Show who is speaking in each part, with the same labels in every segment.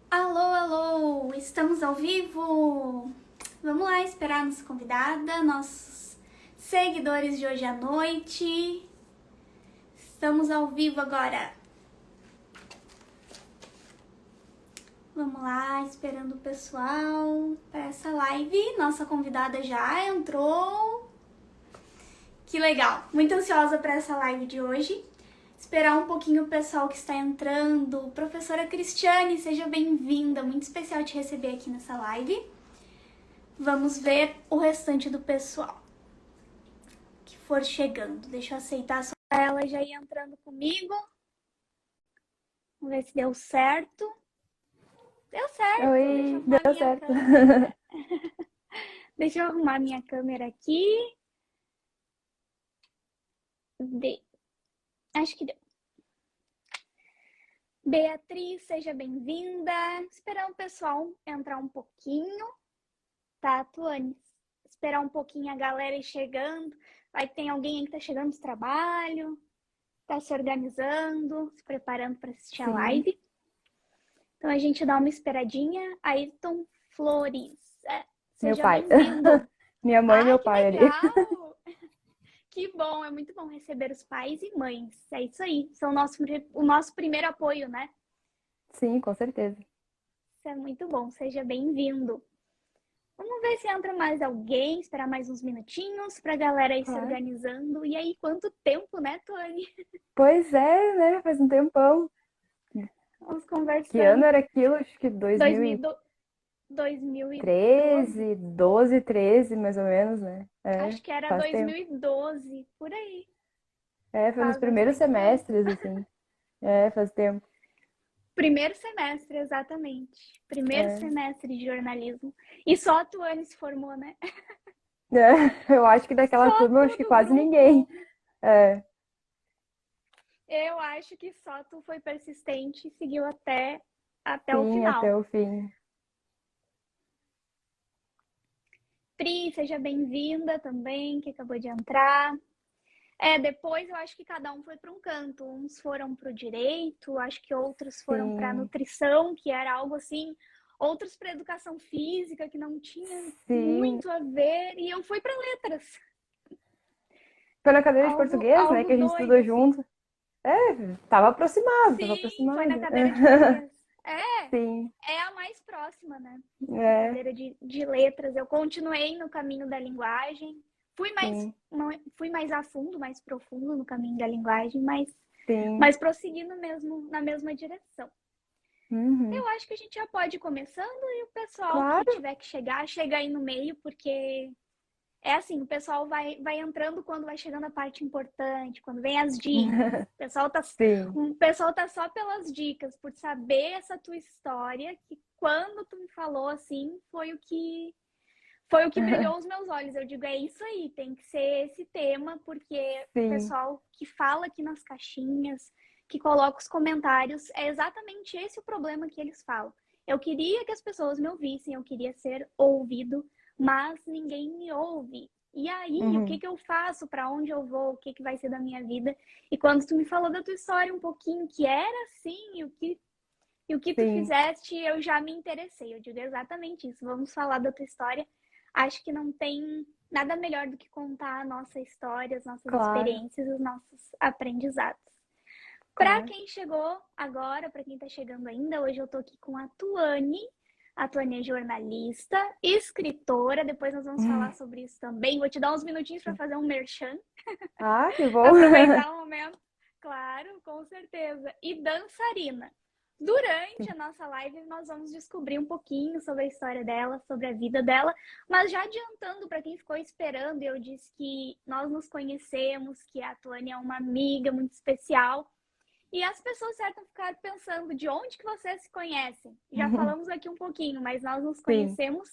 Speaker 1: Alô, alô, estamos ao vivo? Vamos lá esperar a nossa convidada, nossos seguidores de hoje à noite. Estamos ao vivo agora. Vamos lá, esperando o pessoal para essa live. Nossa convidada já entrou. Que legal, muito ansiosa para essa live de hoje. Esperar um pouquinho o pessoal que está entrando. Professora Cristiane, seja bem-vinda. Muito especial te receber aqui nessa live. Vamos ver o restante do pessoal que for chegando. Deixa eu aceitar só ela já ir entrando comigo. Vamos ver se deu certo. Deu certo. Deixa eu
Speaker 2: Oi,
Speaker 1: arrumar
Speaker 2: deu
Speaker 1: minha
Speaker 2: certo.
Speaker 1: câmera. Deixa eu arrumar minha câmera aqui. Acho que deu. Beatriz, seja bem-vinda. Esperar o pessoal entrar um pouquinho. Tá, Tuane? Esperar um pouquinho a galera ir chegando. Vai que tem alguém aí que tá chegando do trabalho, tá se organizando, se preparando para assistir a
Speaker 2: Sim,
Speaker 1: live. Então a gente dá uma esperadinha. Ayrton Flores,
Speaker 2: meu
Speaker 1: seja
Speaker 2: pai.
Speaker 1: bem-vindo.
Speaker 2: Minha mãe e
Speaker 1: Ai,
Speaker 2: meu
Speaker 1: que
Speaker 2: pai ali.
Speaker 1: legal! Que bom, é muito bom receber os pais e mães. É isso aí, são o nosso primeiro apoio, né?
Speaker 2: Sim, com certeza.
Speaker 1: Isso é muito bom, seja bem-vindo. Vamos ver se entra mais alguém, esperar mais uns minutinhos pra galera ir se
Speaker 2: Claro.
Speaker 1: organizando. E aí, quanto tempo, né, Tony?
Speaker 2: Pois é, né? Faz um tempão.
Speaker 1: Vamos
Speaker 2: Que ano
Speaker 1: conversando.
Speaker 2: era aquilo? Acho que
Speaker 1: 2000, 2012,
Speaker 2: 2013, 12, 13, mais ou menos, né? É,
Speaker 1: acho que era
Speaker 2: faz tempo.
Speaker 1: 2012, por aí.
Speaker 2: É, foi nos
Speaker 1: Faz
Speaker 2: primeiros
Speaker 1: bastante tempo.
Speaker 2: semestres, assim. É, faz tempo.
Speaker 1: Primeiro semestre, exatamente. Primeiro
Speaker 2: É.
Speaker 1: semestre de jornalismo. E só a Tuane se formou, né?
Speaker 2: É, eu acho que daquela
Speaker 1: Só
Speaker 2: turma, eu
Speaker 1: tu
Speaker 2: acho que
Speaker 1: do
Speaker 2: quase ninguém.
Speaker 1: grupo.
Speaker 2: É,
Speaker 1: Eu acho que só tu foi persistente e seguiu até o
Speaker 2: sim, até
Speaker 1: final.
Speaker 2: o fim.
Speaker 1: Pri, seja bem-vinda também, que acabou de entrar. Depois eu acho que cada um foi para um canto. Uns foram para o direito, acho que outros foram para
Speaker 2: Sim,
Speaker 1: nutrição, que era algo assim. Outros para educação física, que não tinha
Speaker 2: sim.
Speaker 1: muito a ver. E eu fui para letras.
Speaker 2: Foi na cadeira de
Speaker 1: Algo,
Speaker 2: português, né,
Speaker 1: algo
Speaker 2: que a gente
Speaker 1: doido,
Speaker 2: estudou
Speaker 1: assim.
Speaker 2: junto. É, tava aproximado, tava
Speaker 1: Sim, foi na
Speaker 2: aproximado.
Speaker 1: cadeira de português. É,
Speaker 2: Sim,
Speaker 1: é a mais próxima, né? A
Speaker 2: é,
Speaker 1: cadeira de letras. Eu continuei no caminho da linguagem. Fui mais,
Speaker 2: sim,
Speaker 1: fui mais a fundo, mais profundo no caminho da linguagem,
Speaker 2: sim.
Speaker 1: mas prosseguindo mesmo na mesma direção.
Speaker 2: Uhum.
Speaker 1: Eu acho que a gente já pode ir começando e o pessoal que
Speaker 2: Claro.
Speaker 1: tiver que chegar, chega aí no meio, porque é assim, o pessoal vai entrando quando vai chegando a parte importante, quando vem as dicas.
Speaker 2: Sim.
Speaker 1: O pessoal tá só pelas dicas, por saber essa tua história, que quando tu me falou assim, foi o que brilhou os meus olhos. Eu digo, é isso aí, tem que ser esse tema, porque o
Speaker 2: Sim.
Speaker 1: pessoal que fala aqui nas caixinhas, que coloca os comentários, é exatamente esse o problema que eles falam. Eu queria que as pessoas me ouvissem, eu queria ser ouvido, mas ninguém me ouve. E aí, o que
Speaker 2: Uhum.
Speaker 1: que eu faço? Para onde eu vou? O que que vai ser da minha vida? E quando tu me falou da tua história um pouquinho, que era assim, e o que tu
Speaker 2: Sim.
Speaker 1: fizeste, eu já me interessei. Eu digo exatamente isso. Vamos falar da tua história. Acho que não tem nada melhor do que contar a nossa história, as nossas
Speaker 2: Claro,
Speaker 1: experiências, os nossos aprendizados. Para
Speaker 2: claro.
Speaker 1: quem chegou agora, para quem está chegando ainda, hoje eu estou aqui com a Tuane. A Tuane é jornalista, escritora. Depois nós vamos falar sobre isso também. Vou te dar uns minutinhos para fazer um merchan,
Speaker 2: Ah, que bom.
Speaker 1: aproveitar o momento. Claro, com certeza. E dançarina. Durante a nossa live, nós vamos descobrir um pouquinho sobre a história dela, sobre a vida dela, mas já adiantando para quem ficou esperando, eu disse que nós nos conhecemos, que a Tuane é uma amiga muito especial, e as pessoas certas ficaram pensando de onde que vocês se conhecem. Já falamos aqui um pouquinho, mas nós nos
Speaker 2: Sim.
Speaker 1: conhecemos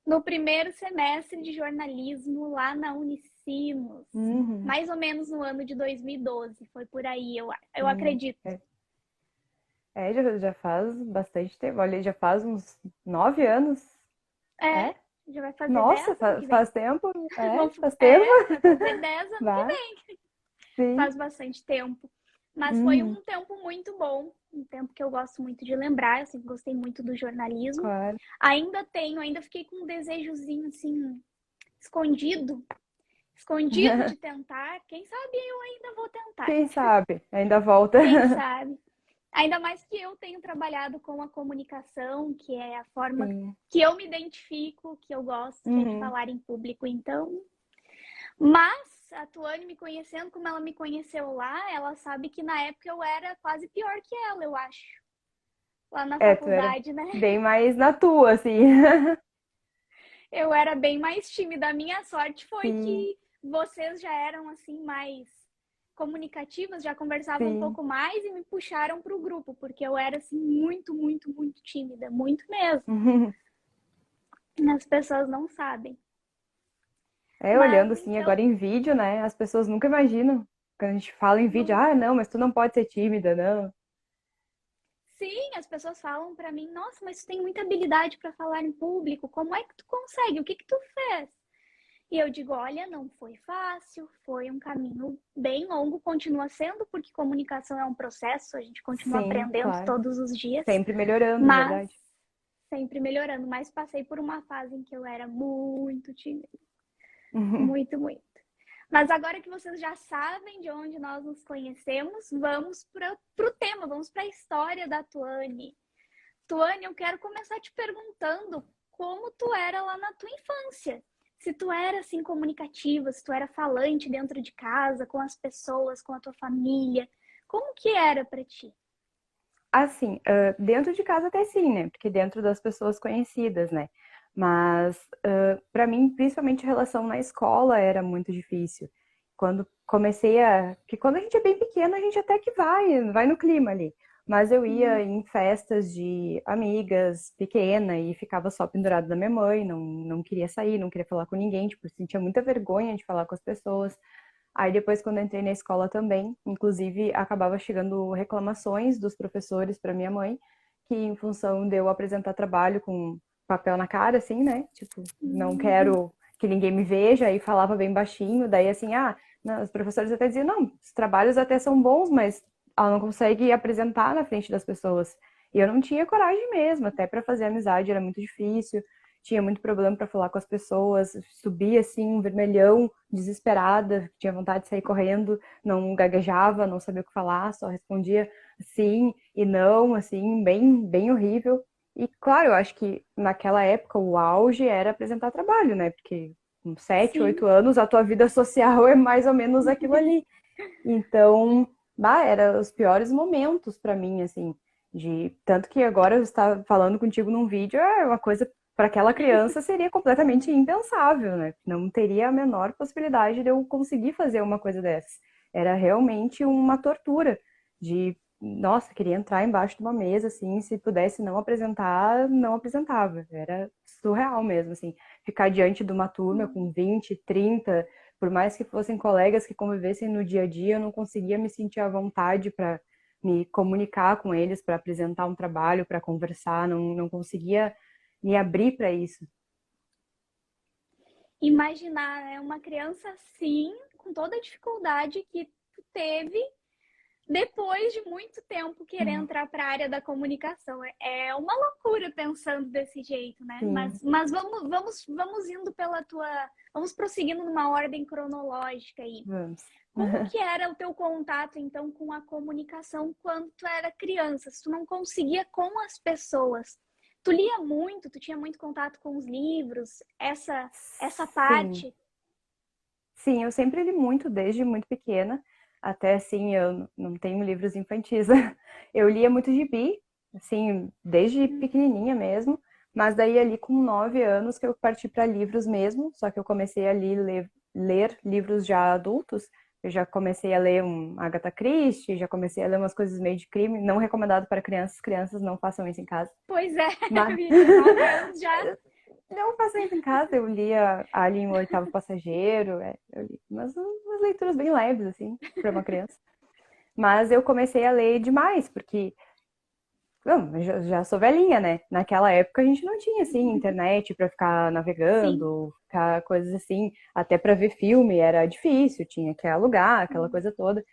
Speaker 1: no primeiro semestre de jornalismo lá na Unicinos,
Speaker 2: Uhum.
Speaker 1: mais ou menos no ano de 2012, foi por aí, eu
Speaker 2: Sim.
Speaker 1: acredito.
Speaker 2: Já faz bastante tempo. Olha, já faz uns 9 anos.
Speaker 1: É,
Speaker 2: É?
Speaker 1: já vai fazer
Speaker 2: Nossa,
Speaker 1: 10 ano que vem.
Speaker 2: faz tempo. É,
Speaker 1: Vamos,
Speaker 2: faz tempo.
Speaker 1: vai fazer 10 ano que
Speaker 2: Vá,
Speaker 1: vem.
Speaker 2: sim.
Speaker 1: Faz bastante tempo. Mas foi
Speaker 2: Uhum,
Speaker 1: um tempo muito bom, um tempo que eu gosto muito de lembrar. Eu sempre gostei muito do jornalismo.
Speaker 2: claro.
Speaker 1: Ainda fiquei com um desejozinho assim, escondido, escondido de tentar. Quem sabe eu ainda vou tentar.
Speaker 2: Quem sabe? Ainda volta.
Speaker 1: Quem sabe? Ainda mais que eu tenho trabalhado com a comunicação, que é a forma
Speaker 2: Sim.
Speaker 1: que eu me identifico, que eu gosto, que é de
Speaker 2: Uhum.
Speaker 1: falar em público. Então, mas a Tuane me conhecendo como ela me conheceu lá, ela sabe que na época eu era quase pior que ela, eu acho, lá na
Speaker 2: É, tu era
Speaker 1: faculdade, né?
Speaker 2: bem mais na tua, assim.
Speaker 1: Eu era bem mais tímida. A minha sorte foi
Speaker 2: Sim,
Speaker 1: que vocês já eram assim mais comunicativas, já conversavam um
Speaker 2: sim.
Speaker 1: pouco mais e me puxaram para o grupo, porque eu era assim muito, muito, muito tímida, muito mesmo. As pessoas não sabem.
Speaker 2: É,
Speaker 1: Mas
Speaker 2: olhando assim
Speaker 1: então,
Speaker 2: agora em vídeo, né? As pessoas nunca imaginam. Quando a gente fala em vídeo,
Speaker 1: não.
Speaker 2: ah, não, mas tu não pode ser tímida, não.
Speaker 1: Sim, as pessoas falam para mim, nossa, mas tu tem muita habilidade para falar em público, como é que tu consegue? O que que tu fez? E eu digo, olha, não foi fácil, foi um caminho bem longo, continua sendo, porque comunicação é um processo, a gente continua
Speaker 2: Sim,
Speaker 1: aprendendo
Speaker 2: claro.
Speaker 1: todos os dias,
Speaker 2: Sempre melhorando,
Speaker 1: mas
Speaker 2: verdade.
Speaker 1: sempre melhorando. Mas passei por uma fase em que eu era muito tímida, muito, muito. Mas agora que vocês já sabem de onde nós nos conhecemos, vamos para o tema, vamos para a história da Tuane. Tuane, eu quero começar te perguntando como tu era lá na tua infância. Se tu era assim comunicativa, se tu era falante dentro de casa, com as pessoas, com a tua família, como que era para ti?
Speaker 2: Assim, dentro de casa até sim, né? Porque dentro das pessoas conhecidas, né? Mas para mim, principalmente a relação na escola era muito difícil. Quando comecei a, que quando a gente é bem pequeno, a gente até que vai no clima ali. Mas eu ia
Speaker 1: Hum,
Speaker 2: em festas de amigas pequena e ficava só pendurada da minha mãe, não queria sair, não queria falar com ninguém, tipo, sentia muita vergonha de falar com as pessoas. Aí depois, quando eu entrei na escola também, inclusive, acabava chegando reclamações dos professores para minha mãe, que em função de eu apresentar trabalho com papel na cara, assim, né? Tipo, não
Speaker 1: hum,
Speaker 2: quero que ninguém me veja, e falava bem baixinho, daí assim, não, os professores até diziam, não, os trabalhos até são bons, mas ela não consegue apresentar na frente das pessoas. E eu não tinha coragem mesmo, até para fazer amizade era muito difícil, tinha muito problema para falar com as pessoas, subia assim, um vermelhão, desesperada, tinha vontade de sair correndo, não gaguejava, não sabia o que falar, só respondia sim e não, assim, bem horrível. E claro, eu acho que naquela época o auge era apresentar trabalho, né? Porque com 7,
Speaker 1: sim.
Speaker 2: 8 anos a tua vida social é mais ou menos aquilo ali. Então, era os piores momentos para mim, assim, de tanto que agora eu estar falando contigo num vídeo é uma coisa para aquela criança seria completamente impensável, né? Não teria a menor possibilidade de eu conseguir fazer uma coisa dessas. Era realmente uma tortura de, nossa, queria entrar embaixo de uma mesa, assim, se pudesse não apresentar, não apresentava. Era surreal mesmo, assim, ficar diante de uma turma com 20, 30 por mais que fossem colegas que convivessem no dia a dia, eu não conseguia me sentir à vontade para me comunicar com eles, para apresentar um trabalho, para conversar, não conseguia me abrir para isso.
Speaker 1: Imaginar, né, uma criança assim, com toda a dificuldade que tu teve depois de muito tempo querer entrar para a área da comunicação. É uma loucura pensando desse jeito, né?
Speaker 2: Sim,
Speaker 1: Mas vamos indo pela tua. Vamos prosseguindo numa ordem cronológica aí.
Speaker 2: vamos.
Speaker 1: Como que era o teu contato, então, com a comunicação quando tu era criança? Se tu não conseguia com as pessoas, tu lia muito, tu tinha muito contato com os livros, essa
Speaker 2: Sim,
Speaker 1: parte.
Speaker 2: sim, eu sempre li muito desde muito pequena, até assim, eu não tenho livros infantis. Eu lia muito gibi, assim, desde pequenininha mesmo, mas daí ali com 9 anos que eu parti para livros mesmo, só que eu comecei ali ler livros já adultos. Eu já comecei a ler um Agatha Christie, já comecei a ler umas coisas meio de crime, não recomendado para crianças, crianças não façam isso em casa.
Speaker 1: Pois é, eu
Speaker 2: Mas
Speaker 1: ia dizer, 9 anos já.
Speaker 2: não passei isso em casa, eu lia Alien, o Oitavo Passageiro, eu li umas leituras bem leves, assim, para uma criança. Mas eu comecei a ler demais, porque, não, eu já sou velhinha, né? Naquela época a gente não tinha, assim, internet para ficar
Speaker 1: Sim.
Speaker 2: navegando, ficar coisas assim, até para ver filme era difícil, tinha que alugar, aquela coisa toda.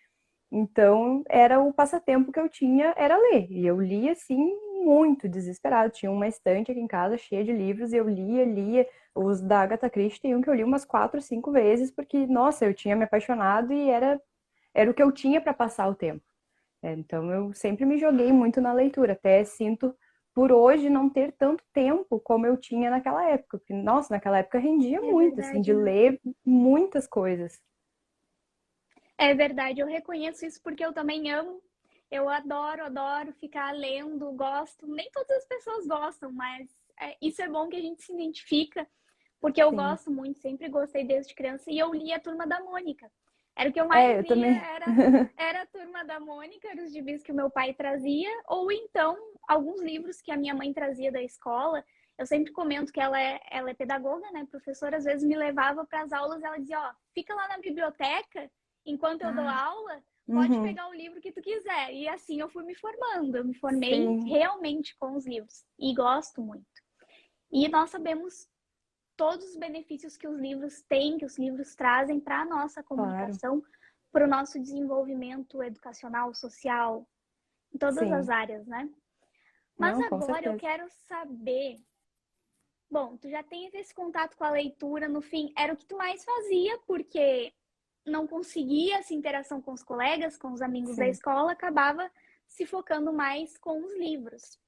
Speaker 2: Então, era o passatempo que eu tinha, era ler. E eu lia, assim, muito desesperado. Tinha uma estante aqui em casa cheia de livros e eu lia. Os da Agatha Christie tem um que eu li umas 4, 5 vezes, porque, nossa, eu tinha me apaixonado e era o que eu tinha para passar o tempo. Então, eu sempre me joguei muito na leitura. Até sinto, por hoje, não ter tanto tempo como eu tinha naquela época. Porque, nossa, naquela época rendia
Speaker 1: É
Speaker 2: muito, assim, de
Speaker 1: verdade, né?
Speaker 2: ler muitas coisas.
Speaker 1: É verdade, eu reconheço isso porque eu também amo. Eu adoro, adoro ficar lendo, gosto. Nem todas as pessoas gostam, mas isso é bom que a gente se identifica, porque eu
Speaker 2: Sim.
Speaker 1: gosto muito, sempre gostei desde criança. E eu li a Turma da Mônica. Era o que eu mais
Speaker 2: Eu
Speaker 1: lia,
Speaker 2: também.
Speaker 1: era a Turma da Mônica, eram os gibis que o meu pai trazia, ou então alguns livros que a minha mãe trazia da escola. Eu sempre comento que ela é pedagoga, né, professora, às vezes me levava para as aulas, ela dizia, ó, fica lá na biblioteca enquanto eu dou
Speaker 2: Ah,
Speaker 1: aula, pode
Speaker 2: uhum.
Speaker 1: pegar o livro que tu quiser. E assim eu fui me formando. Eu me formei
Speaker 2: Sim,
Speaker 1: realmente com os livros e gosto muito. E nós sabemos todos os benefícios que os livros têm, que os livros trazem para a nossa
Speaker 2: claro.
Speaker 1: comunicação, para o nosso desenvolvimento educacional, social, em todas as
Speaker 2: Sim.
Speaker 1: áreas, né? Mas
Speaker 2: Não, com
Speaker 1: agora eu
Speaker 2: certeza.
Speaker 1: quero saber. Bom, tu já tens esse contato com a leitura, no fim, era o que tu mais fazia, porque não conseguia essa interação com os colegas, com os amigos da
Speaker 2: Sim.
Speaker 1: escola, acabava se focando mais com os livros.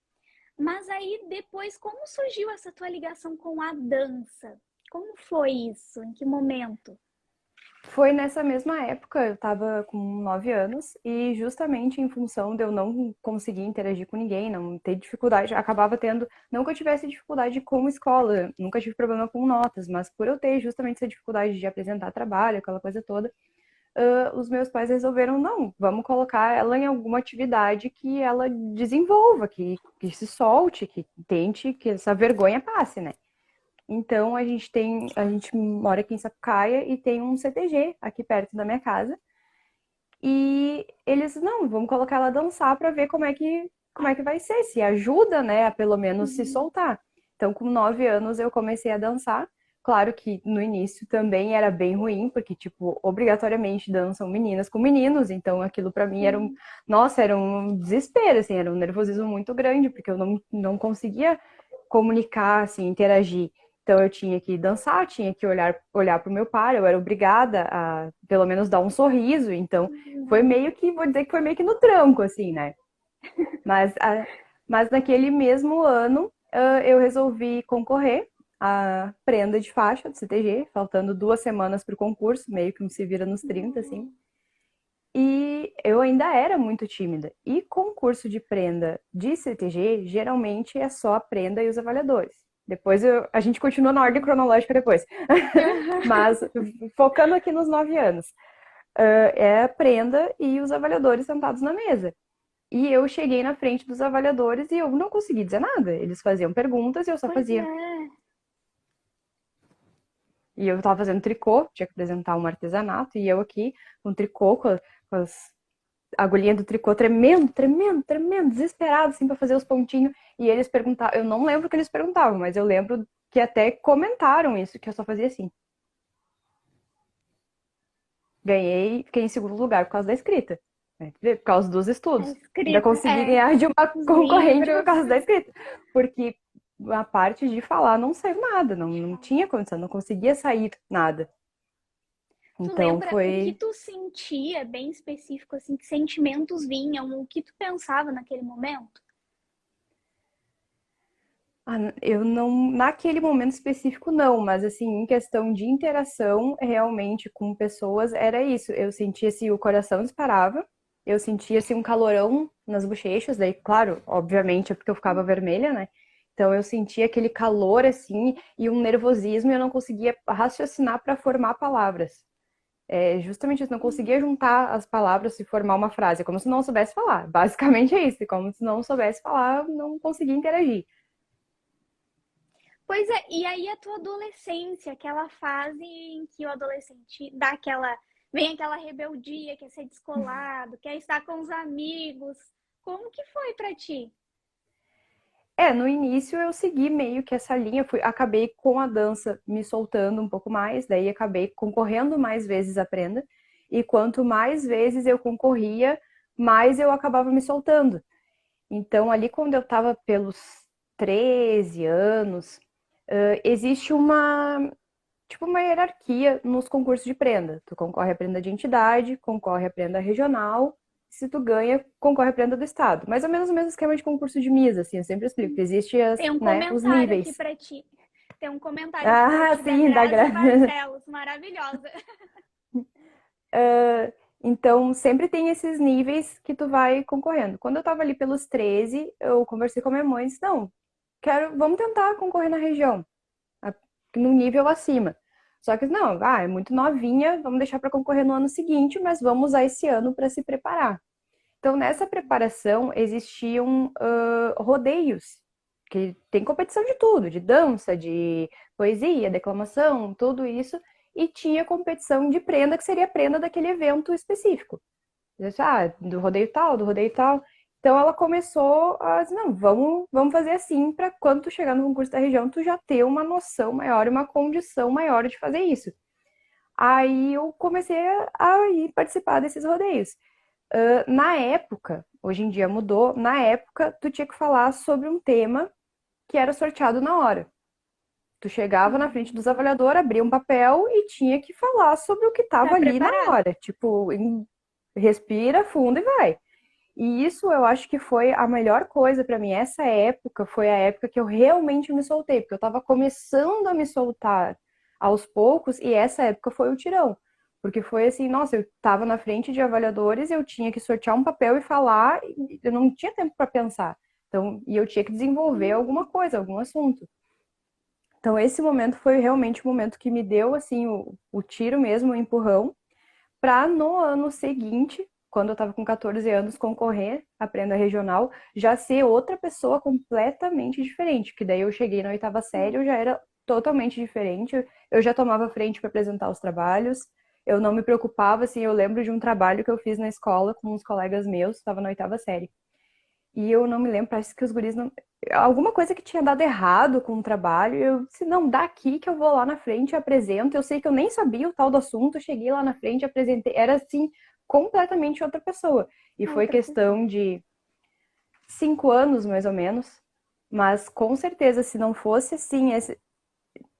Speaker 1: Mas aí depois, como surgiu essa tua ligação com a dança? Como foi isso? Em que momento?
Speaker 2: Foi nessa mesma época, eu tava com 9 anos, e justamente em função de eu não conseguir interagir com ninguém, não ter dificuldade, acabava tendo, não que eu tivesse dificuldade com escola, nunca tive problema com notas, mas por eu ter justamente essa dificuldade de apresentar trabalho, aquela coisa toda, os meus pais resolveram, não, vamos colocar ela em alguma atividade que ela desenvolva, que se solte, que tente, que essa vergonha passe, né? Então a gente mora aqui em Sapucaia e tem um CTG aqui perto da minha casa. E eles, não, vamos colocar ela a dançar para ver como é que vai ser, se ajuda, né, a pelo menos se
Speaker 1: Uhum.
Speaker 2: soltar. Então, com 9 anos eu comecei a dançar. Claro que no início também era bem ruim, porque, tipo, obrigatoriamente dançam meninas com meninos, então aquilo para mim era
Speaker 1: Sim.
Speaker 2: nossa, era um desespero, assim, era um nervosismo muito grande, porque eu não conseguia comunicar, assim, interagir. Então eu tinha que dançar, tinha que olhar para o meu par, eu era obrigada a pelo menos dar um sorriso. Então foi
Speaker 1: Uhum.
Speaker 2: meio que, vou dizer que foi meio que no tranco, assim, né? Mas, mas naquele mesmo ano eu resolvi concorrer à prenda de faixa do CTG, faltando 2 semanas para o concurso, meio que um se vira nos 30, assim. E eu ainda era muito tímida. E concurso de prenda de CTG, geralmente é só a prenda e os avaliadores. Depois a gente continua na ordem cronológica depois. Mas focando aqui nos 9 anos, é a prenda e os avaliadores sentados na mesa. E eu cheguei na frente dos avaliadores e eu não consegui dizer nada. Eles faziam perguntas e eu só
Speaker 1: Pois
Speaker 2: fazia.
Speaker 1: é.
Speaker 2: E eu tava fazendo tricô, tinha que apresentar um artesanato, e eu aqui com tricô, com as agulhinha do tricô tremendo, desesperado, assim, pra fazer os pontinhos. E eles perguntavam, eu não lembro o que eles perguntavam, mas eu lembro que até comentaram isso, que eu só fazia assim. Ganhei, fiquei em segundo lugar por causa da escrita, né? Por causa dos
Speaker 1: A
Speaker 2: estudos. Ainda
Speaker 1: escrita,
Speaker 2: consegui ganhar de uma
Speaker 1: os
Speaker 2: concorrente por
Speaker 1: livros.
Speaker 2: causa da escrita. Porque a parte de falar não saiu nada, não tinha condição, não conseguia sair nada.
Speaker 1: Tu
Speaker 2: Então
Speaker 1: lembra o que
Speaker 2: foi.
Speaker 1: tu sentia, bem específico, assim, que sentimentos vinham, o que tu pensava naquele momento?
Speaker 2: Eu não, naquele momento específico não, mas assim, em questão de interação realmente com pessoas, era isso. Eu sentia assim, o coração disparava, eu sentia assim um calorão nas bochechas, daí, claro, obviamente é porque eu ficava vermelha, né? Então eu sentia aquele calor assim e um nervosismo e eu não conseguia raciocinar para formar palavras. É justamente isso, não conseguia juntar as palavras e formar uma frase, como se não soubesse falar. Basicamente é isso, como se não soubesse falar, não conseguia interagir.
Speaker 1: Pois é, e aí a tua adolescência, aquela fase em que o adolescente dá aquela, vem aquela rebeldia, quer ser descolado, quer estar com os amigos. Como que foi pra ti?
Speaker 2: No início eu segui meio que essa linha, acabei com a dança me soltando um pouco mais, daí acabei concorrendo mais vezes à prenda. e quanto mais vezes eu concorria, mais eu acabava me soltando. Então, ali quando eu estava pelos 13 anos, existe tipo uma hierarquia nos concursos de prenda. Tu concorre à prenda de entidade, concorre à prenda regional, se tu ganha, concorre à prenda do estado. Mais ou menos o mesmo esquema de concurso de Miss, assim, eu sempre explico, existe
Speaker 1: Tem um
Speaker 2: né, os
Speaker 1: comentário aqui
Speaker 2: níveis.
Speaker 1: pra ti. Tem um comentário aqui pra
Speaker 2: Ah,
Speaker 1: ti da
Speaker 2: sim, da
Speaker 1: Grazi
Speaker 2: gra...
Speaker 1: Barcelos, maravilhosa.
Speaker 2: Então, sempre tem esses níveis que tu vai concorrendo. Quando eu tava ali pelos 13, eu conversei com a minha mãe e disse, não, vamos tentar concorrer na região, no nível acima. Só que não, é muito novinha, vamos deixar para concorrer no ano seguinte, mas vamos usar esse ano para se preparar. Então, nessa preparação, existiam rodeios, que tem competição de tudo, de dança, de poesia, declamação, tudo isso, e tinha competição de prenda, que seria a prenda daquele evento específico. Do rodeio tal, do rodeio tal. Então ela começou a dizer, não, vamos fazer assim para quando tu chegar no concurso da região, tu já ter uma noção maior e uma condição maior de fazer isso. Aí eu comecei a ir participar desses rodeios. Na época, hoje em dia mudou, na época tu tinha que falar sobre um tema que era sorteado na hora. Tu chegava na frente dos avaliadores, abria um papel e tinha que falar sobre o que estava
Speaker 1: Tá
Speaker 2: ali na
Speaker 1: preparado?
Speaker 2: hora. Tipo, respira fundo e vai. E isso eu acho que foi a melhor coisa para mim. Essa época foi a época que eu realmente me soltei, porque eu estava começando a me soltar aos poucos e essa época foi o tirão. Porque foi assim, nossa, eu estava na frente de avaliadores, eu tinha que sortear um papel e falar, e eu não tinha tempo para pensar. Então, e eu tinha que desenvolver alguma coisa, algum assunto. Então, esse momento foi realmente o momento que me deu assim o tiro mesmo, o empurrão para no ano seguinte, quando eu estava com 14 anos, concorrer à prenda regional, já ser outra pessoa completamente diferente. Que daí eu cheguei na oitava série, eu já era totalmente diferente. Eu já tomava frente para apresentar os trabalhos. Eu não me preocupava, assim, eu lembro de um trabalho que eu fiz na escola com uns colegas meus, estava na oitava série. E eu não me lembro, parece que os guris não. Alguma coisa que tinha dado errado com o trabalho. Eu disse, não, dá aqui que eu vou lá na frente e apresento. Eu sei que eu nem sabia o tal do assunto, eu cheguei lá na frente e apresentei. Era assim, completamente outra pessoa. E foi
Speaker 1: Outra pessoa.
Speaker 2: questão de 5 anos, mais ou menos. Mas com certeza, se não fosse assim,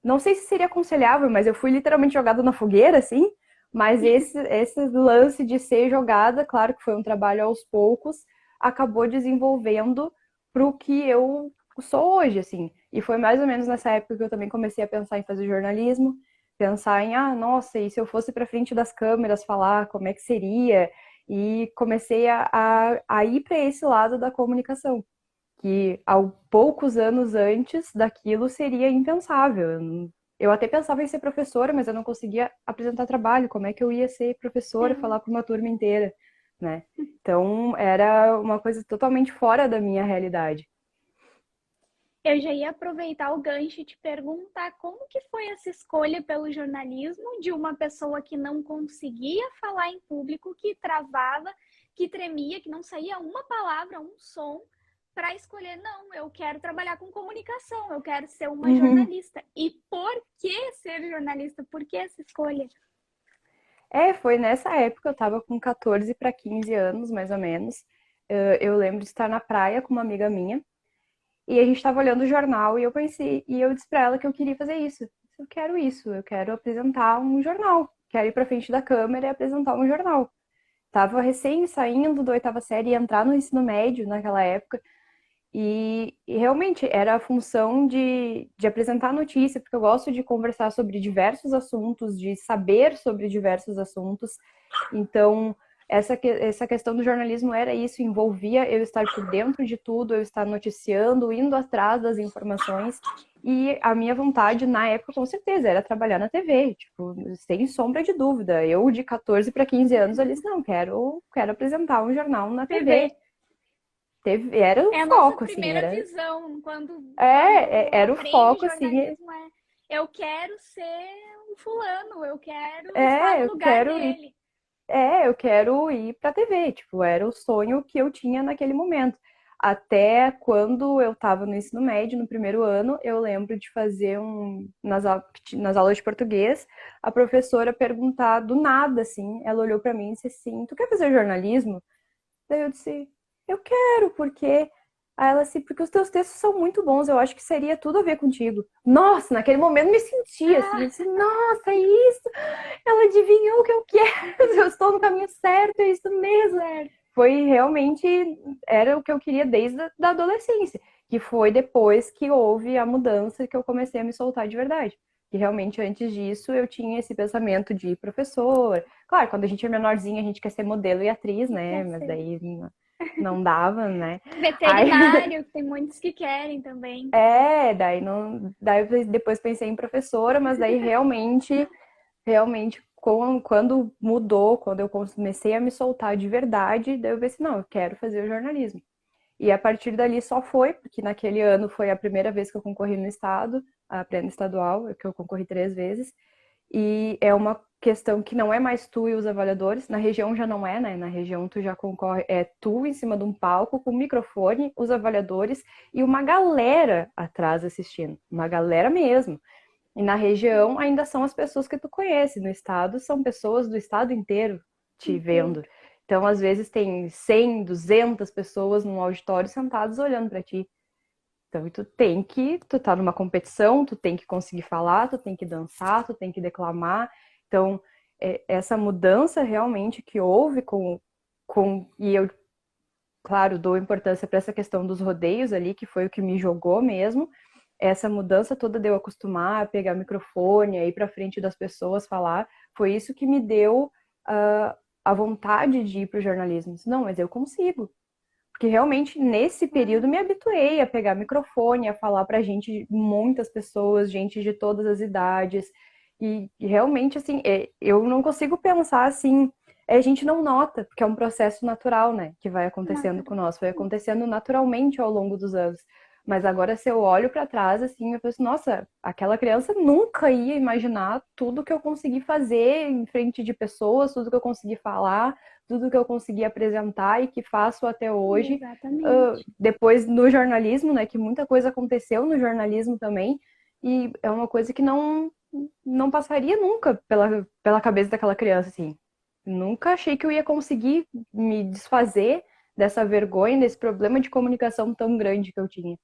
Speaker 2: não sei se seria aconselhável, mas eu fui literalmente jogada na fogueira, assim. Mas esse lance de ser jogada, claro que foi um trabalho aos poucos, acabou desenvolvendo para o que eu sou hoje, assim. E foi mais ou menos nessa época que eu também comecei a pensar em fazer jornalismo, pensar em, nossa, e se eu fosse para frente das câmeras falar, como é que seria? E comecei a ir para esse lado da comunicação, que há poucos anos antes daquilo seria impensável. Eu até pensava em ser professora, mas eu não conseguia apresentar trabalho. Como é que eu ia ser professora e falar para uma turma inteira, né? Então, era uma coisa totalmente fora da minha realidade.
Speaker 1: Eu já ia aproveitar o gancho e te perguntar como que foi essa escolha pelo jornalismo de uma pessoa que não conseguia falar em público, que travava, que tremia, que não saía uma palavra, um som, para escolher, não, eu quero trabalhar com comunicação, eu quero ser uma
Speaker 2: Uhum.
Speaker 1: jornalista. E por que ser jornalista? Por que essa escolha?
Speaker 2: Foi nessa época, eu estava com 14 para 15 anos, mais ou menos. Eu lembro de estar na praia com uma amiga minha, e a gente estava olhando o jornal e eu pensei, e eu disse para ela que eu queria fazer isso. Eu quero isso, eu quero apresentar um jornal, quero ir para frente da câmera e apresentar um jornal. Tava recém saindo da oitava série e entrar no ensino médio naquela época. E realmente era a função de apresentar notícia, porque eu gosto de conversar sobre diversos assuntos, de saber sobre diversos assuntos. Então, essa questão do jornalismo era isso, envolvia eu estar por dentro de tudo, eu estar noticiando, indo atrás das informações. E a minha vontade na época, com certeza, era trabalhar na TV, tipo, sem sombra de dúvida. Eu, de 14 para 15 anos, eu disse, não, quero apresentar um jornal na TV.
Speaker 1: TV.
Speaker 2: Era o
Speaker 1: É a nossa
Speaker 2: foco, assim,
Speaker 1: primeira visão quando
Speaker 2: era o
Speaker 1: aprende
Speaker 2: foco, assim,
Speaker 1: jornalismo eu quero ser um fulano, eu quero estar no
Speaker 2: eu
Speaker 1: lugar
Speaker 2: quero ir,
Speaker 1: dele.
Speaker 2: eu quero ir pra TV, tipo, era o sonho que eu tinha naquele momento. até quando eu estava no ensino médio, no primeiro ano, eu lembro de fazer nas aulas de português, a professora perguntar do nada, assim, ela olhou para mim e disse assim, tu quer fazer jornalismo? Daí eu disse, eu quero, porque... Aí ela assim, porque os teus textos são muito bons, eu acho que seria tudo a ver contigo. Nossa, naquele momento me senti assim, eu disse, nossa, é isso, ela adivinhou o que eu quero, eu estou no caminho certo, é isso mesmo. Foi realmente, era o que eu queria desde a adolescência, que foi depois que houve a mudança que eu comecei a me soltar de verdade. Que realmente antes disso eu tinha esse pensamento de professor. Claro, quando a gente é menorzinha a gente quer ser modelo e atriz, né?
Speaker 1: Quer
Speaker 2: Mas
Speaker 1: ser
Speaker 2: daí não dava, né? Aí,
Speaker 1: veterinário, tem muitos que querem também.
Speaker 2: daí não, daí eu depois pensei em professora, mas daí realmente quando mudou, quando eu comecei a me soltar de verdade, daí eu pensei, não, eu quero fazer o jornalismo. E a partir dali só foi, porque naquele ano foi a primeira vez que eu concorri no estado, a prêmio estadual, que eu concorri 3 vezes. E é uma questão que não é mais tu e os avaliadores. Na região já não é, né? Na região tu já concorre, é tu em cima de um palco com o microfone, os avaliadores e uma galera atrás assistindo. Uma galera mesmo. E na região ainda são as pessoas que tu conhece. No estado são pessoas do estado inteiro te
Speaker 1: Inteiro.
Speaker 2: vendo. Então, às vezes, tem 100, 200 pessoas num auditório sentados olhando para ti. Então, tu tá numa competição, tu tem que conseguir falar, tu tem que dançar, tu tem que declamar. Então, essa mudança realmente que houve e eu, claro, dou importância para essa questão dos rodeios ali, que foi o que me jogou mesmo. Essa mudança toda de eu acostumar a pegar o microfone, a ir para frente das pessoas falar, foi isso que me deu a vontade de ir para o jornalismo. Não, mas eu consigo. Porque realmente nesse período me habituei a pegar microfone, a falar para gente, muitas pessoas, gente de todas as idades. E realmente, assim, eu não consigo pensar assim. A gente não nota, porque é um processo natural, né? Que vai acontecendo com
Speaker 1: Natural.
Speaker 2: nós, foi acontecendo naturalmente ao longo dos anos. Mas agora, se eu olho para trás, assim, eu penso, nossa, aquela criança nunca ia imaginar tudo que eu consegui fazer em frente de pessoas, tudo que eu consegui falar, tudo que eu consegui apresentar e que faço até hoje.
Speaker 1: Exatamente.
Speaker 2: Depois no jornalismo, né, que muita coisa aconteceu no jornalismo também, e é uma coisa que não passaria nunca pela cabeça daquela criança, assim. Nunca achei que eu ia conseguir me desfazer dessa vergonha, desse problema de comunicação tão grande que eu tinha.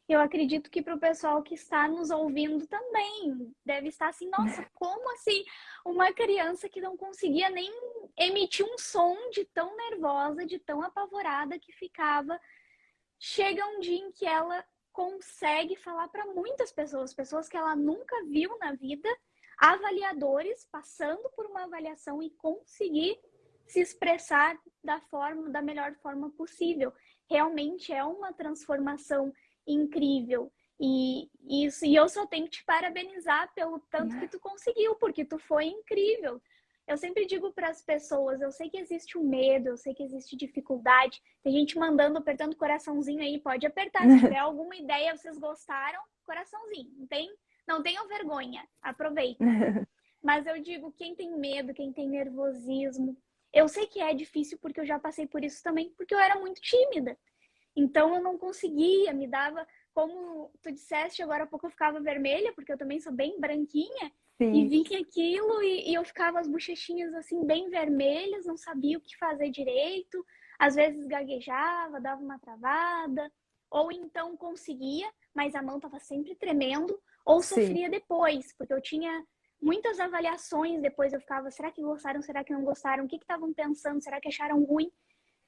Speaker 1: Eu acredito que para o pessoal que está nos ouvindo também deve estar assim, nossa, como assim uma criança que não conseguia nem emitir um som de tão nervosa, de tão apavorada que ficava, chega um dia em que ela consegue falar para muitas pessoas, pessoas que ela nunca viu na vida, avaliadores passando por uma avaliação e conseguir se expressar da melhor forma possível. Realmente é uma transformação incrível. E eu só tenho que te parabenizar pelo tanto que tu conseguiu, porque tu foi incrível. Eu sempre digo para as pessoas, eu sei que existe o medo, eu sei que existe dificuldade. Tem gente mandando, apertando coraçãozinho aí, pode apertar. Se tiver alguma ideia, vocês gostaram, coraçãozinho. Não tenham vergonha, aproveita. Mas eu digo, quem tem medo, quem tem nervosismo, eu sei que é difícil porque eu já passei por isso também, porque eu era muito tímida. Então eu não conseguia, me dava, como tu disseste, agora há pouco eu ficava vermelha, porque eu também sou bem branquinha, e
Speaker 2: Sim,
Speaker 1: vinha aquilo e eu ficava as bochechinhas assim bem vermelhas, não sabia o que fazer direito, às vezes gaguejava, dava uma travada, ou então conseguia, mas a mão estava sempre tremendo, ou
Speaker 2: sim.
Speaker 1: sofria depois, porque eu tinha muitas avaliações depois, eu ficava, será que gostaram, será que não gostaram, o que estavam pensando, será que acharam ruim?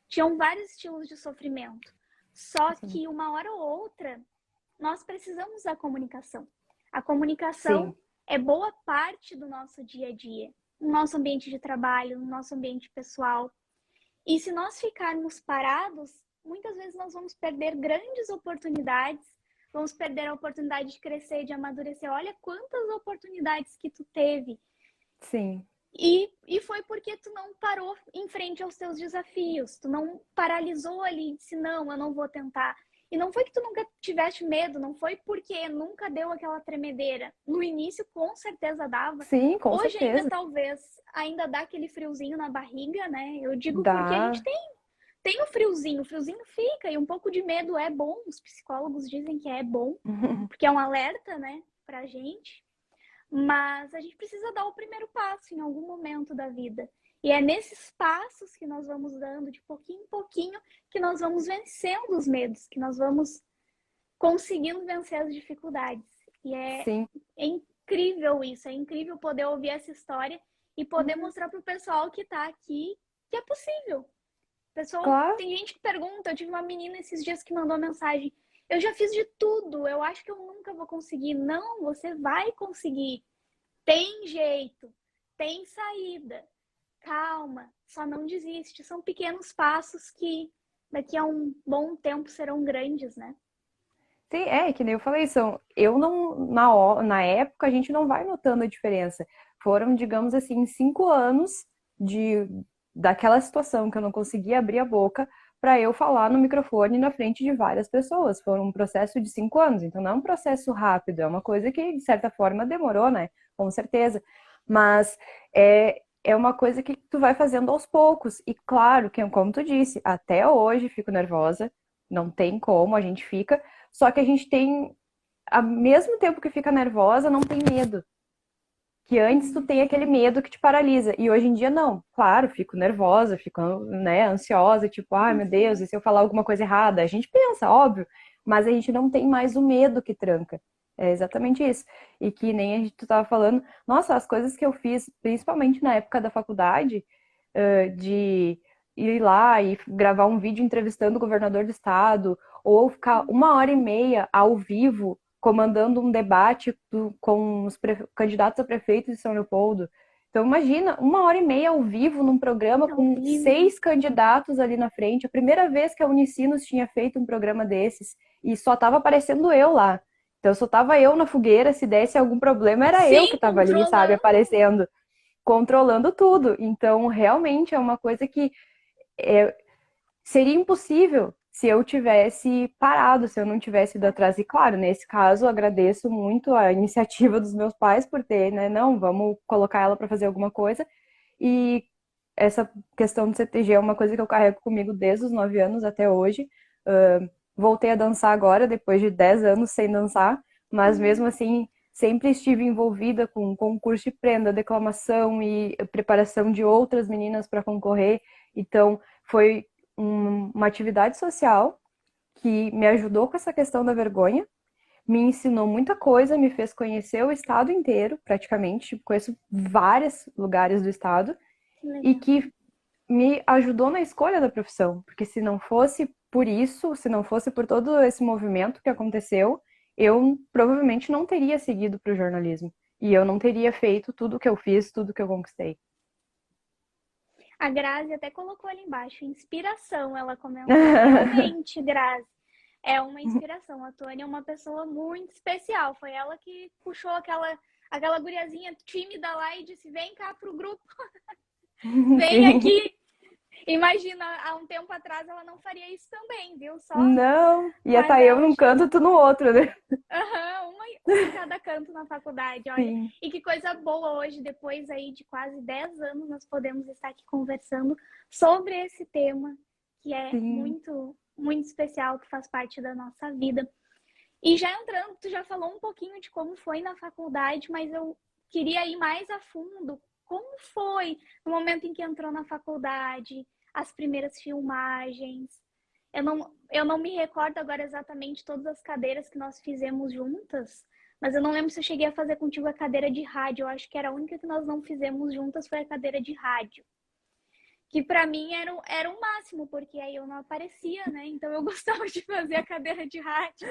Speaker 1: Tinham vários estilos de sofrimento. Só que uma hora ou outra, nós precisamos da comunicação. A comunicação
Speaker 2: Sim,
Speaker 1: é boa parte do nosso dia a dia, no nosso ambiente de trabalho, no nosso ambiente pessoal. E se nós ficarmos parados, muitas vezes nós vamos perder grandes oportunidades, vamos perder a oportunidade de crescer, de amadurecer. Olha quantas oportunidades que tu teve.
Speaker 2: sim.
Speaker 1: E foi porque tu não parou em frente aos teus desafios, tu não paralisou ali e disse, não, eu não vou tentar. E não foi que tu nunca tiveste medo, não foi porque nunca deu aquela tremedeira. No início, com certeza dava.
Speaker 2: Sim, com
Speaker 1: Hoje ainda,
Speaker 2: certeza.
Speaker 1: talvez, ainda dá aquele friozinho na barriga, né? Eu digo porque a
Speaker 2: Dá.
Speaker 1: gente tem tem o friozinho fica, e um pouco de medo é bom, os psicólogos dizem que é bom, porque é um alerta, né, pra gente, mas a gente precisa dar o primeiro passo em algum momento da vida. E é nesses passos que nós vamos dando, de pouquinho em pouquinho, que nós vamos vencendo os medos, que nós vamos conseguindo vencer as dificuldades. E
Speaker 2: Sim.
Speaker 1: é incrível isso, é incrível poder ouvir essa história e poder mostrar para o pessoal que está aqui que é possível. Pessoal,
Speaker 2: Claro.
Speaker 1: tem gente que pergunta, eu tive uma menina esses dias que mandou mensagem, eu já fiz de tudo, eu acho que eu nunca vou conseguir. Não, você vai conseguir. Tem jeito, tem saída. Calma, só não desiste. São pequenos passos que daqui a um bom tempo serão grandes, né?
Speaker 2: Sim, que nem eu falei, eu não, na época a gente não vai notando a diferença. Foram, digamos assim, 5 anos de, daquela situação que eu não conseguia abrir a boca para eu falar no microfone na frente de várias pessoas. Foi um processo de 5 anos, então não é um processo rápido, é uma coisa que, de certa forma, demorou, né? Com certeza. Mas é uma coisa que tu vai fazendo aos poucos. E claro que, como tu disse, até hoje fico nervosa, não tem como, a gente fica. Só que a gente tem, ao mesmo tempo que fica nervosa, não tem medo. Que antes tu tem aquele medo que te paralisa. E hoje em dia não. Claro, fico nervosa, fico, né, ansiosa, tipo, ai meu Deus, e se eu falar alguma coisa errada? A gente pensa, óbvio, mas a gente não tem mais o medo que tranca. É exatamente isso. E que nem a gente tu tava falando, nossa, as coisas que eu fiz, principalmente na época da faculdade, de ir lá e gravar um vídeo entrevistando o governador do estado, ou ficar 1 hora e meia ao vivo comandando um debate com os candidatos a prefeito de São Leopoldo. Então imagina, 1 hora e meia ao vivo num programa com 6 candidatos ali na frente. A primeira vez que a Unicinos tinha feito um programa desses e só estava aparecendo eu lá. Então só tava eu na fogueira, se desse algum problema era eu que estava ali, sabe, aparecendo, controlando tudo. Então realmente é uma coisa que seria impossível se eu tivesse parado, se eu não tivesse ido atrás. E claro, nesse caso, agradeço muito a iniciativa dos meus pais por ter, né, não, vamos colocar ela para fazer alguma coisa. E essa questão do CTG é uma coisa que eu carrego comigo desde os 9 anos até hoje. Voltei a dançar agora, depois de 10 anos sem dançar, mas mesmo assim, sempre estive envolvida com concurso de prenda, declamação e preparação de outras meninas para concorrer. Então, foi uma atividade social que me ajudou com essa questão da vergonha, me ensinou muita coisa, me fez conhecer o estado inteiro, praticamente, tipo, conheço vários lugares do estado, e que me ajudou na escolha da profissão, porque se não fosse por isso, se não fosse por todo esse movimento que aconteceu, eu provavelmente não teria seguido para o jornalismo, e eu não teria feito tudo que eu fiz, tudo que eu conquistei.
Speaker 1: A Grazi até colocou ali embaixo, inspiração, ela comentou. Realmente, Grazi, é uma inspiração. A Tônia é uma pessoa muito especial. Foi ela que puxou aquela guriazinha tímida lá e disse, vem cá pro grupo. Vem aqui. Imagina, há um tempo atrás ela não faria isso também, viu? Só.
Speaker 2: Não, ia estar eu num canto, tu no outro, né?
Speaker 1: Uma em cada canto na faculdade, olha.
Speaker 2: Sim.
Speaker 1: E que coisa boa hoje, depois aí de quase 10 anos, nós podemos estar aqui conversando sobre esse tema, que é muito, muito especial, que faz parte da nossa vida. E já entrando, tu já falou um pouquinho de como foi na faculdade, mas eu queria ir mais a fundo. Como foi no momento em que entrou na faculdade, as primeiras filmagens? Eu não me recordo agora exatamente todas as cadeiras que nós fizemos juntas, mas eu não lembro se eu cheguei a fazer contigo a cadeira de rádio. Eu acho que era a única que nós não fizemos juntas foi a cadeira de rádio. Que pra mim era o máximo, porque aí eu não aparecia, né? Então eu gostava de fazer a cadeira de rádio.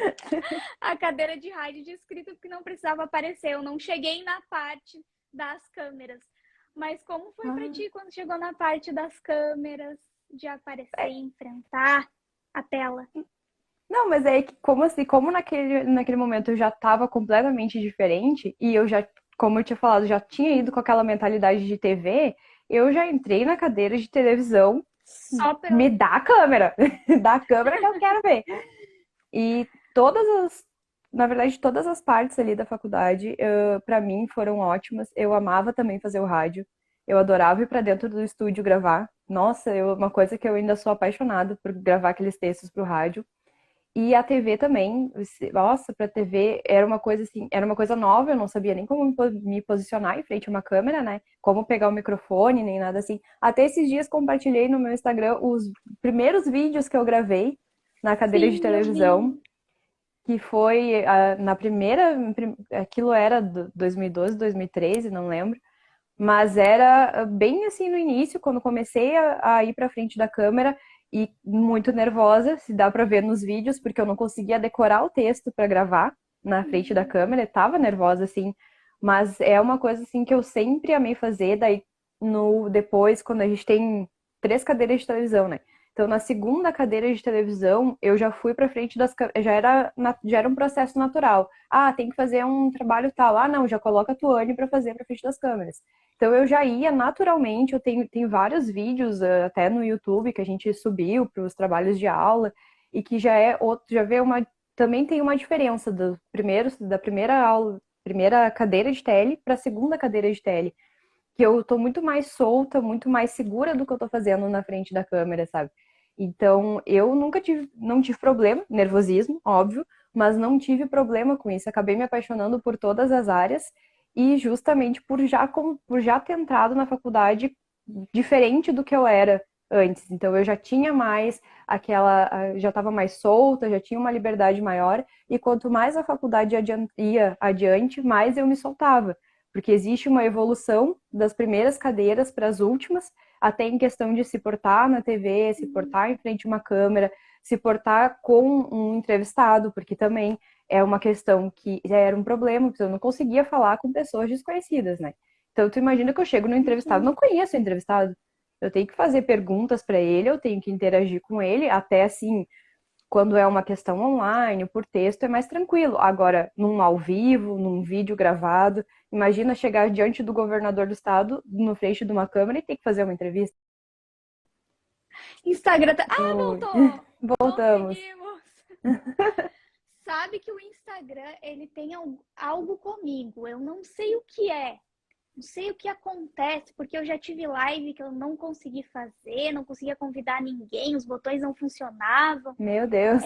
Speaker 1: A cadeira de rádio de escrita, porque não precisava aparecer. Eu não cheguei na parte das câmeras. Mas como foi pra ti quando chegou na parte das câmeras, de aparecer e enfrentar a tela?
Speaker 2: Não, mas é que como naquele momento eu já estava completamente diferente e eu já, como eu tinha falado, já tinha ido com aquela mentalidade de TV, eu já entrei na cadeira de televisão, me dá a câmera, dá a câmera que eu quero ver. E na verdade, todas as partes ali da faculdade, para mim foram ótimas. Eu amava também fazer o rádio. Eu adorava ir para dentro do estúdio gravar. Nossa, uma coisa que eu ainda sou apaixonada por gravar aqueles textos para o rádio. E a TV também, nossa, para TV era uma coisa assim, era uma coisa nova, eu não sabia nem como me posicionar em frente a uma câmera, né? Como pegar o microfone, nem nada assim. Até esses dias compartilhei no meu Instagram os primeiros vídeos que eu gravei na cadeira de
Speaker 1: Sim, eu
Speaker 2: televisão,
Speaker 1: vi.
Speaker 2: que foi na primeira, aquilo era 2012, 2013, não lembro. Mas era bem assim no início, quando comecei a ir para frente da câmera e muito nervosa, se dá para ver nos vídeos, porque eu não conseguia decorar o texto para gravar na frente da câmera, eu tava nervosa assim, mas é uma coisa assim que eu sempre amei fazer, daí no depois quando a gente tem 3 cadeiras de televisão, né? Então na segunda cadeira de televisão, eu já fui para frente já era um processo natural. Ah, tem que fazer um trabalho tal. Ah, não, já coloca a Tuane para fazer para frente das câmeras. Então eu já ia naturalmente, tenho vários vídeos até no YouTube que a gente subiu para os trabalhos de aula e que já é outro, já vê uma, também tem uma diferença da primeira aula, primeira cadeira de tele para a segunda cadeira de tele, que eu tô muito mais solta, muito mais segura do que eu tô fazendo na frente da câmera, sabe? Então, eu nunca tive, não tive problema, nervosismo, óbvio, mas não tive problema com isso. Acabei me apaixonando por todas as áreas e justamente por já ter entrado na faculdade diferente do que eu era antes. Então, eu já tinha mais já estava mais solta, já tinha uma liberdade maior e quanto mais a faculdade ia adiante, mais eu me soltava porque existe uma evolução das primeiras cadeiras para as últimas, até em questão de se portar na TV, se portar em frente a uma câmera, se portar com um entrevistado, porque também é uma questão que já era um problema, porque eu não conseguia falar com pessoas desconhecidas, né? Então, tu imagina que eu chego no entrevistado, não conheço o entrevistado, eu tenho que fazer perguntas para ele, eu tenho que interagir com ele, até assim, quando é uma questão online, por texto, é mais tranquilo. Agora, num ao vivo, num vídeo gravado, imagina chegar diante do governador do estado, no frente de uma câmera e ter que fazer uma entrevista.
Speaker 1: Instagram tá... Ah,
Speaker 2: Oi.
Speaker 1: voltou!
Speaker 2: Voltamos.
Speaker 1: Conseguimos! Sabe que o Instagram, ele tem algo comigo. Eu não sei o que é. Não sei o que acontece, porque eu já tive live que eu não consegui fazer, não conseguia convidar ninguém, os botões não funcionavam.
Speaker 2: Meu Deus.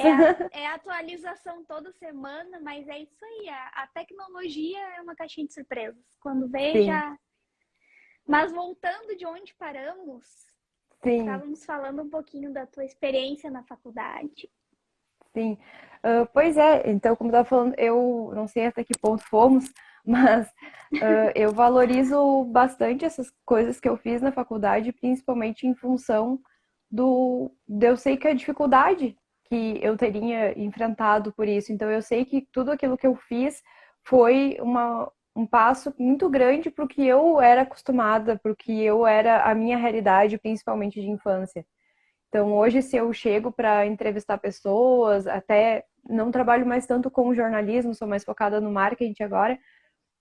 Speaker 1: É atualização toda semana, mas é isso aí. A tecnologia é uma caixinha de surpresas. Quando vê,
Speaker 2: Sim,
Speaker 1: já. Mas voltando de onde paramos,
Speaker 2: sim,
Speaker 1: estávamos falando um pouquinho da tua experiência na faculdade.
Speaker 2: sim. Pois é, então, como eu estava falando, eu não sei até que ponto fomos, mas eu valorizo bastante essas coisas que eu fiz na faculdade, principalmente em função de eu sei que a dificuldade que eu teria enfrentado por isso. Então, eu sei que tudo aquilo que eu fiz foi um passo muito grande para o que eu era acostumada, para o que eu era a minha realidade, principalmente de infância. Então, hoje, se eu chego para entrevistar pessoas, até não trabalho mais tanto com jornalismo, sou mais focada no marketing agora,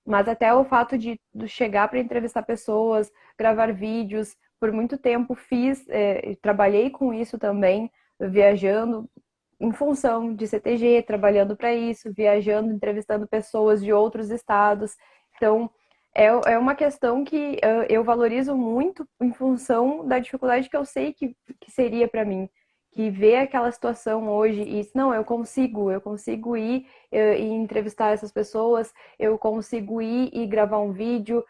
Speaker 2: mas até o fato de chegar para entrevistar pessoas, gravar vídeos, por muito tempo fiz, trabalhei com isso também, viajando em função de CTG, trabalhando para isso, viajando, entrevistando pessoas de outros estados. Então, é uma questão que eu valorizo muito em função da dificuldade que eu sei que seria para mim. Que ver aquela situação hoje e não, eu consigo ir e entrevistar essas pessoas, eu consigo ir e gravar um vídeo.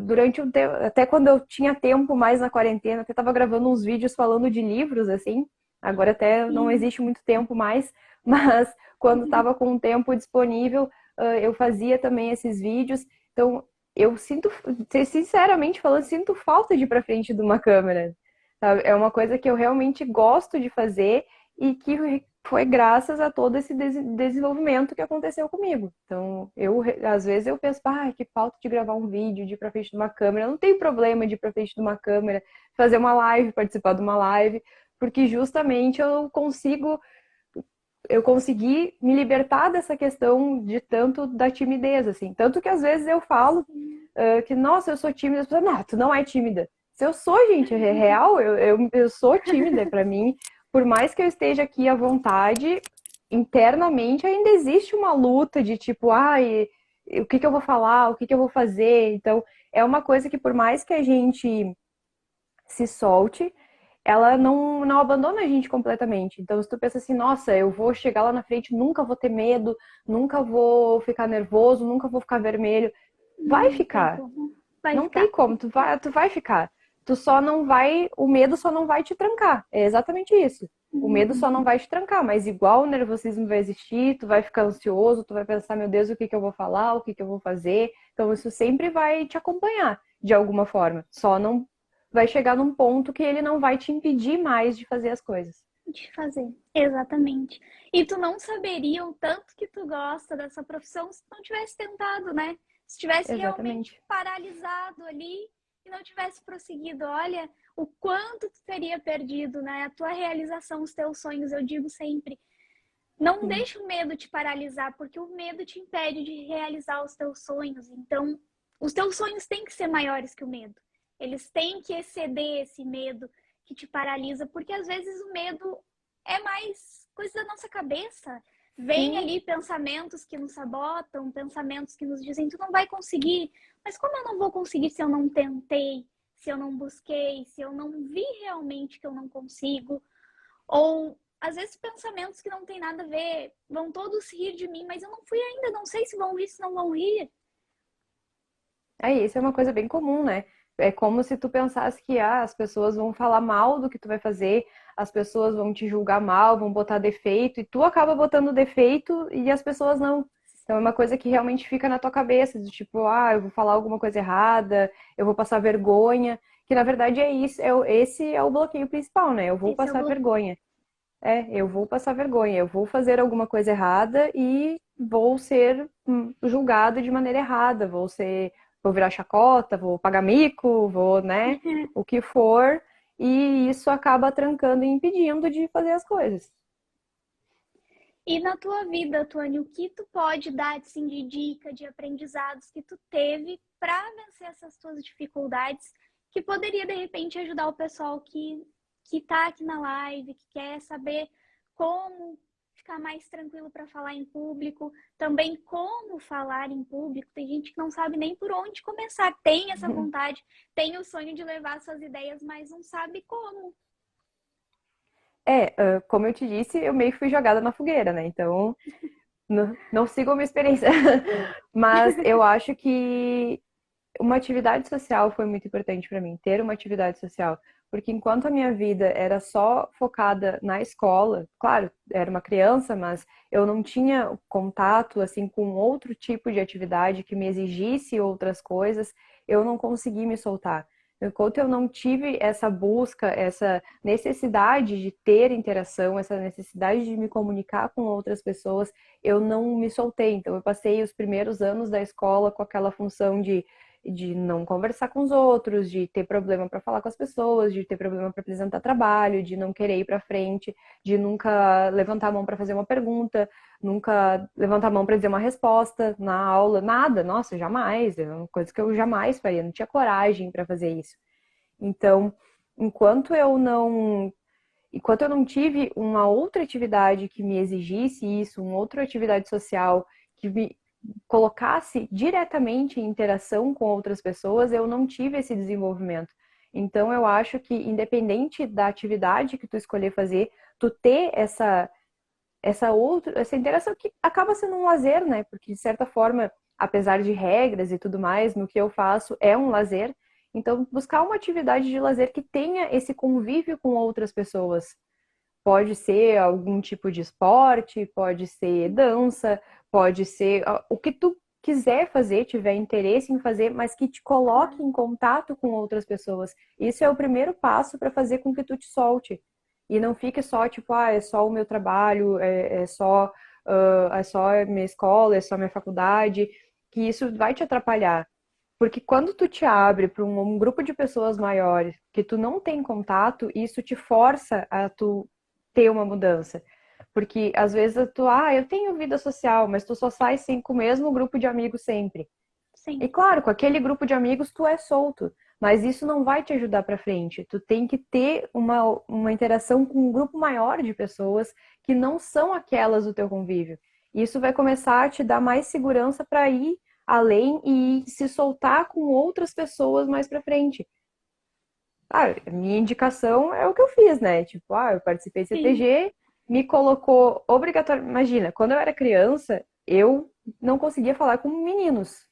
Speaker 2: Durante um tempo, até quando eu tinha tempo mais na quarentena, até estava gravando uns vídeos falando de livros, assim. Agora até não
Speaker 1: Sim.
Speaker 2: existe muito tempo mais, mas quando estava com o tempo disponível, eu fazia também esses vídeos. Então, eu sinto, sinceramente falando, sinto falta de ir para frente de uma câmera. Sabe? É uma coisa que eu realmente gosto de fazer e que foi graças a todo esse desenvolvimento que aconteceu comigo. Então, às vezes eu penso, que falta de gravar um vídeo, de ir para frente de uma câmera. Eu não tenho problema de ir para frente de uma câmera, fazer uma live, participar de uma live, porque justamente eu consegui me libertar dessa questão de tanto da timidez, assim. Tanto que às vezes eu falo que, nossa, eu sou tímida. As pessoas, não, tu não é tímida. Se eu sou, gente, é real, eu sou tímida. Para mim, por mais que eu esteja aqui à vontade, internamente ainda existe uma luta de tipo, o que que eu vou falar, o que que eu vou fazer. Então, é uma coisa que por mais que a gente se solte, ela não abandona a gente completamente. Então, se tu pensa assim, nossa, eu vou chegar lá na frente, nunca vou ter medo, nunca vou ficar nervoso, nunca vou ficar vermelho, vai
Speaker 1: Não tem
Speaker 2: ficar.
Speaker 1: como. Vai
Speaker 2: Não tem
Speaker 1: ficar.
Speaker 2: como, tu vai ficar. Tu só não vai, o medo só não vai te trancar. É exatamente isso. O medo só não vai te trancar, mas igual o nervosismo vai existir, tu vai ficar ansioso, tu vai pensar, meu Deus, o que que eu vou falar, o que que eu vou fazer. Então isso sempre vai te acompanhar de alguma forma. Só não vai chegar num ponto que ele não vai te impedir mais de fazer as coisas.
Speaker 1: De fazer, exatamente. E tu não saberia o tanto que tu gosta dessa profissão se tu não tivesse tentado, né? Se tivesse realmente
Speaker 2: Exatamente.
Speaker 1: paralisado ali e não tivesse prosseguido, olha o quanto tu teria perdido, né? A tua realização, os teus sonhos, eu digo sempre, não
Speaker 2: Sim.
Speaker 1: deixa o medo te paralisar, porque o medo te impede de realizar os teus sonhos. Então, os teus sonhos têm que ser maiores que o medo. Eles têm que exceder esse medo que te paralisa, porque às vezes o medo é mais coisa da nossa cabeça. Vem
Speaker 2: Sim.
Speaker 1: ali pensamentos que nos sabotam, pensamentos que nos dizem, tu não vai conseguir. Mas como eu não vou conseguir se eu não tentei, se eu não busquei, se eu não vi realmente que eu não consigo? Ou às vezes pensamentos que não tem nada a ver, vão todos rir de mim, mas eu não fui ainda, não sei se vão rir, se não vão rir.
Speaker 2: Isso é uma coisa bem comum, né? É como se tu pensasse que as pessoas vão falar mal do que tu vai fazer, as pessoas vão te julgar mal, vão botar defeito, e tu acaba botando defeito e as pessoas não. Então é uma coisa que realmente fica na tua cabeça, do tipo, eu vou falar alguma coisa errada, eu vou passar vergonha, que na verdade é isso, esse é o bloqueio principal, né? Eu vou
Speaker 1: Esse é o
Speaker 2: passar
Speaker 1: bloqueio.
Speaker 2: vergonha. Eu vou passar vergonha, eu vou fazer alguma coisa errada e vou ser julgado de maneira errada, vou virar chacota, vou pagar mico, vou, né, o que for, e isso acaba trancando e impedindo de fazer as coisas.
Speaker 1: E na tua vida, Tony, o que tu pode dar assim, de dica, de aprendizados que tu teve para vencer essas tuas dificuldades, que poderia de repente ajudar o pessoal que tá aqui na live, que quer saber como ficar mais tranquilo para falar em público, também como falar em público. Tem gente que não sabe nem por onde começar, tem essa vontade, tem o sonho de levar suas ideias, mas não sabe como.
Speaker 2: Como eu te disse, eu meio que fui jogada na fogueira, né? Então, não sigo a minha experiência. Mas eu acho que uma atividade social foi muito importante para mim, ter uma atividade social. Porque enquanto a minha vida era só focada na escola, claro, era uma criança, mas eu não tinha contato assim com outro tipo de atividade que me exigisse outras coisas, eu não consegui me soltar. Enquanto eu não tive essa busca, essa necessidade de ter interação, essa necessidade de me comunicar com outras pessoas, eu não me soltei. Então, eu passei os primeiros anos da escola com aquela função de não conversar com os outros, de ter problema para falar com as pessoas, de ter problema para apresentar trabalho, de não querer ir para frente, de nunca levantar a mão para fazer uma pergunta, nunca levantar a mão para dizer uma resposta na aula, nada, nossa, jamais, é uma coisa que eu jamais faria, não tinha coragem para fazer isso. Então, enquanto eu não enquanto eu não tive uma outra atividade que me exigisse isso, uma outra atividade social que me colocasse diretamente em interação com outras pessoas, eu não tive esse desenvolvimento. Então, eu acho que, independente da atividade que tu escolher fazer, tu ter essa interação que acaba sendo um lazer, né? Porque, de certa forma, apesar de regras e tudo mais, no que eu faço é um lazer. Então, buscar uma atividade de lazer que tenha esse convívio com outras pessoas. Pode ser algum tipo de esporte, pode ser dança, pode ser o que tu quiser fazer, tiver interesse em fazer, mas que te coloque em contato com outras pessoas. Isso é o primeiro passo para fazer com que tu te solte. E não fique só, tipo, é só o meu trabalho, é só a minha escola, é só a minha faculdade, que isso vai te atrapalhar. Porque quando tu te abre para um grupo de pessoas maiores que tu não tem contato, isso te força a tu ter uma mudança. Porque às vezes eu tenho vida social, mas tu só sai sim com o mesmo grupo de amigos sempre. E
Speaker 1: Sim.
Speaker 2: claro, com aquele grupo de amigos tu é solto, mas isso não vai te ajudar para frente. Tu tem que ter uma interação com um grupo maior de pessoas que não são aquelas do teu convívio. Isso vai começar a te dar mais segurança para ir além e se soltar com outras pessoas mais pra frente. Ah, minha indicação é o que eu fiz, né? Tipo, eu participei de
Speaker 1: Sim.
Speaker 2: CTG, me colocou obrigatoriamente. Imagina, quando eu era criança, eu não conseguia falar com meninos.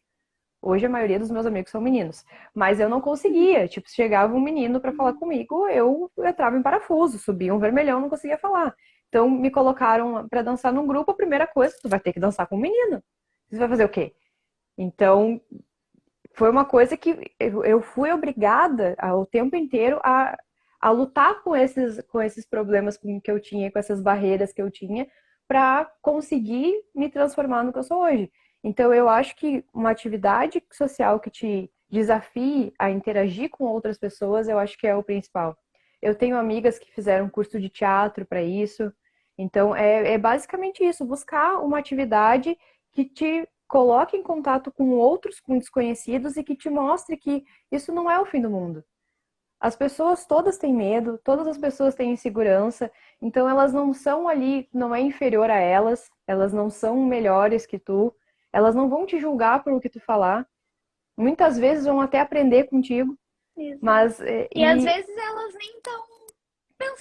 Speaker 2: Hoje a maioria dos meus amigos são meninos, mas eu não conseguia. Tipo, se chegava um menino pra falar comigo, eu entrava em parafuso, subia um vermelhão, não conseguia falar. Então me colocaram pra dançar num grupo, a primeira coisa, tu vai ter que dançar com um menino. Você vai fazer o quê? Então, foi uma coisa que eu fui obrigada o tempo inteiro a lutar com esses problemas que eu tinha, com essas barreiras que eu tinha, para conseguir me transformar no que eu sou hoje. Então, eu acho que uma atividade social que te desafie a interagir com outras pessoas, eu acho que é o principal. Eu tenho amigas que fizeram curso de teatro para isso. Então, é basicamente isso, buscar uma atividade que te coloque em contato com outros, com desconhecidos e que te mostre que isso não é o fim do mundo. As pessoas todas têm medo, todas as pessoas têm insegurança, então elas não são ali, não é inferior a elas, elas não são melhores que tu, elas não vão te julgar por o que tu falar. Muitas vezes vão até aprender contigo,
Speaker 1: Exato.
Speaker 2: mas
Speaker 1: E às vezes elas nem estão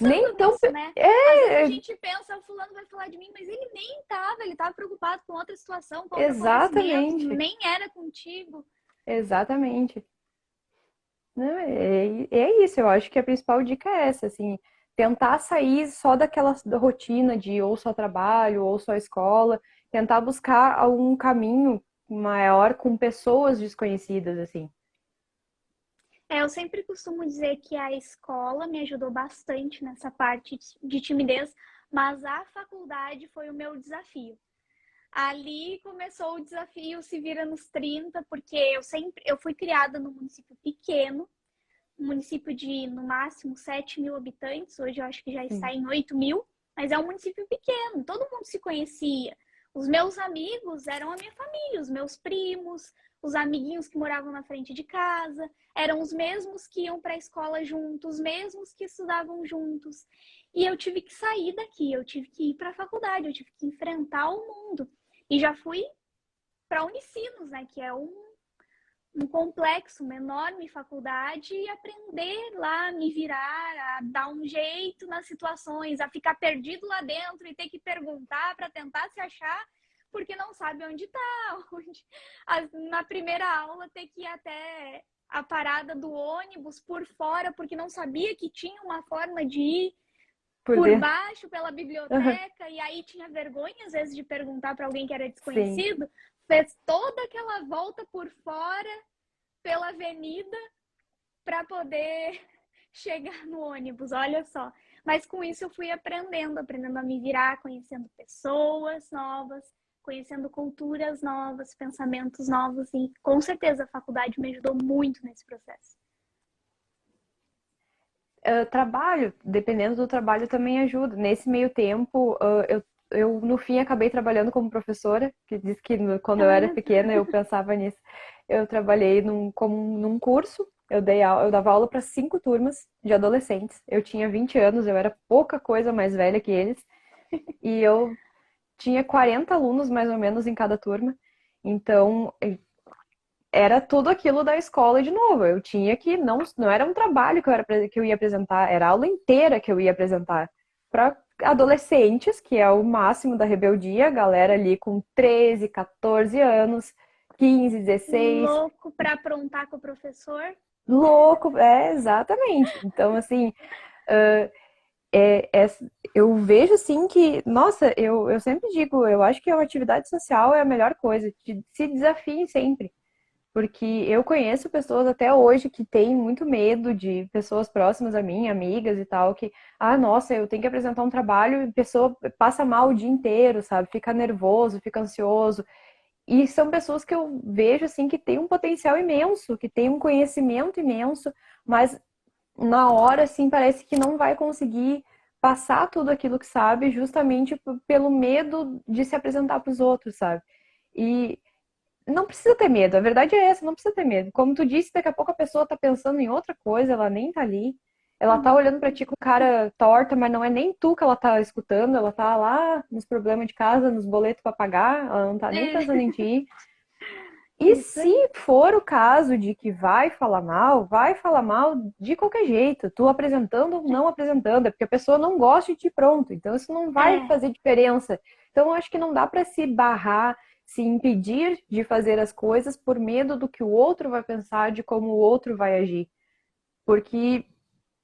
Speaker 2: nem
Speaker 1: pensando
Speaker 2: tão.
Speaker 1: nisso, né? Às vezes a
Speaker 2: É,
Speaker 1: gente pensa, o fulano vai falar de mim, mas ele tava preocupado com outra situação, com outro acontecimento,
Speaker 2: exatamente,
Speaker 1: nem era contigo.
Speaker 2: exatamente. Não, é isso, eu acho que a principal dica é essa, assim, tentar sair só daquela da rotina de ou só trabalho, ou só escola, tentar buscar algum caminho maior com pessoas desconhecidas, assim.
Speaker 1: Eu sempre costumo dizer que a escola me ajudou bastante nessa parte de timidez, mas a faculdade foi o meu desafio. Ali começou o desafio Se Vira nos 30, porque eu fui criada num município pequeno, um município de no máximo 7 mil habitantes, hoje eu acho que já
Speaker 2: Sim.
Speaker 1: está em 8 mil, mas é um município pequeno, todo mundo se conhecia. Os meus amigos eram a minha família, os meus primos, os amiguinhos que moravam na frente de casa, eram os mesmos que iam para a escola juntos, os mesmos que estudavam juntos. E eu tive que sair daqui, eu tive que ir para a faculdade, eu tive que enfrentar o mundo. E já fui para a Unicinos, né, que é um complexo, uma enorme faculdade e aprender lá, me virar, a dar um jeito nas situações, a ficar perdido lá dentro e ter que perguntar para tentar se achar, porque não sabe onde está. Na primeira aula, ter que ir até a parada do ônibus por fora, porque não sabia que tinha uma forma de ir
Speaker 2: Por
Speaker 1: por
Speaker 2: dentro.
Speaker 1: baixo pela biblioteca, e aí tinha vergonha às vezes de perguntar para alguém que era
Speaker 2: Sim.
Speaker 1: desconhecido, fez toda aquela volta por fora pela avenida para poder chegar no ônibus, olha só. Mas com isso eu fui aprendendo a me virar, conhecendo pessoas novas, conhecendo culturas novas, pensamentos novos, e com certeza a faculdade me ajudou muito nesse processo.
Speaker 2: Trabalho, dependendo do trabalho, também ajuda. Nesse meio tempo, eu no fim acabei trabalhando como professora, que diz que quando eu era
Speaker 1: Olha
Speaker 2: pequena eu pensava nisso. Eu trabalhei num curso, eu dava aula para 5 turmas de adolescentes. Eu tinha 20 anos, eu era pouca coisa mais velha que eles, e eu tinha 40 alunos mais ou menos em cada turma. Então, era tudo aquilo da escola de novo. Eu tinha que, não era um trabalho que eu ia apresentar, era a aula inteira que eu ia apresentar para adolescentes, que é o máximo da rebeldia, galera ali com 13, 14 anos, 15, 16,
Speaker 1: louco para aprontar com o professor.
Speaker 2: louco, exatamente. Então, assim, uh, é, é- eu vejo assim que, nossa, eu sempre digo, eu acho que a atividade social é a melhor coisa, se desafiem sempre. Porque eu conheço pessoas até hoje que têm muito medo de pessoas próximas a mim, amigas e tal, que, nossa, eu tenho que apresentar um trabalho e a pessoa passa mal o dia inteiro, sabe? Fica nervoso, fica ansioso. E são pessoas que eu vejo, assim, que têm um potencial imenso, que têm um conhecimento imenso, mas na hora, assim, parece que não vai conseguir passar tudo aquilo que sabe, justamente pelo medo de se apresentar para os outros, sabe? E não precisa ter medo, a verdade é essa, não precisa ter medo. Como tu disse, daqui a pouco a pessoa tá pensando em outra coisa, ela nem tá ali. Ela tá olhando pra ti com cara torta, mas não é nem tu que ela tá escutando, ela tá lá nos problemas de casa, nos boletos pra pagar, ela não tá nem
Speaker 1: É.
Speaker 2: pensando em ti. E
Speaker 1: Isso aí.
Speaker 2: se for o caso de que vai falar mal de qualquer jeito, tu apresentando ou não apresentando, é porque a pessoa não gosta de ti pronto, então isso não vai
Speaker 1: É,
Speaker 2: fazer diferença. Então eu acho que não dá para se barrar, se impedir de fazer as coisas por medo do que o outro vai pensar, de como o outro vai agir. Porque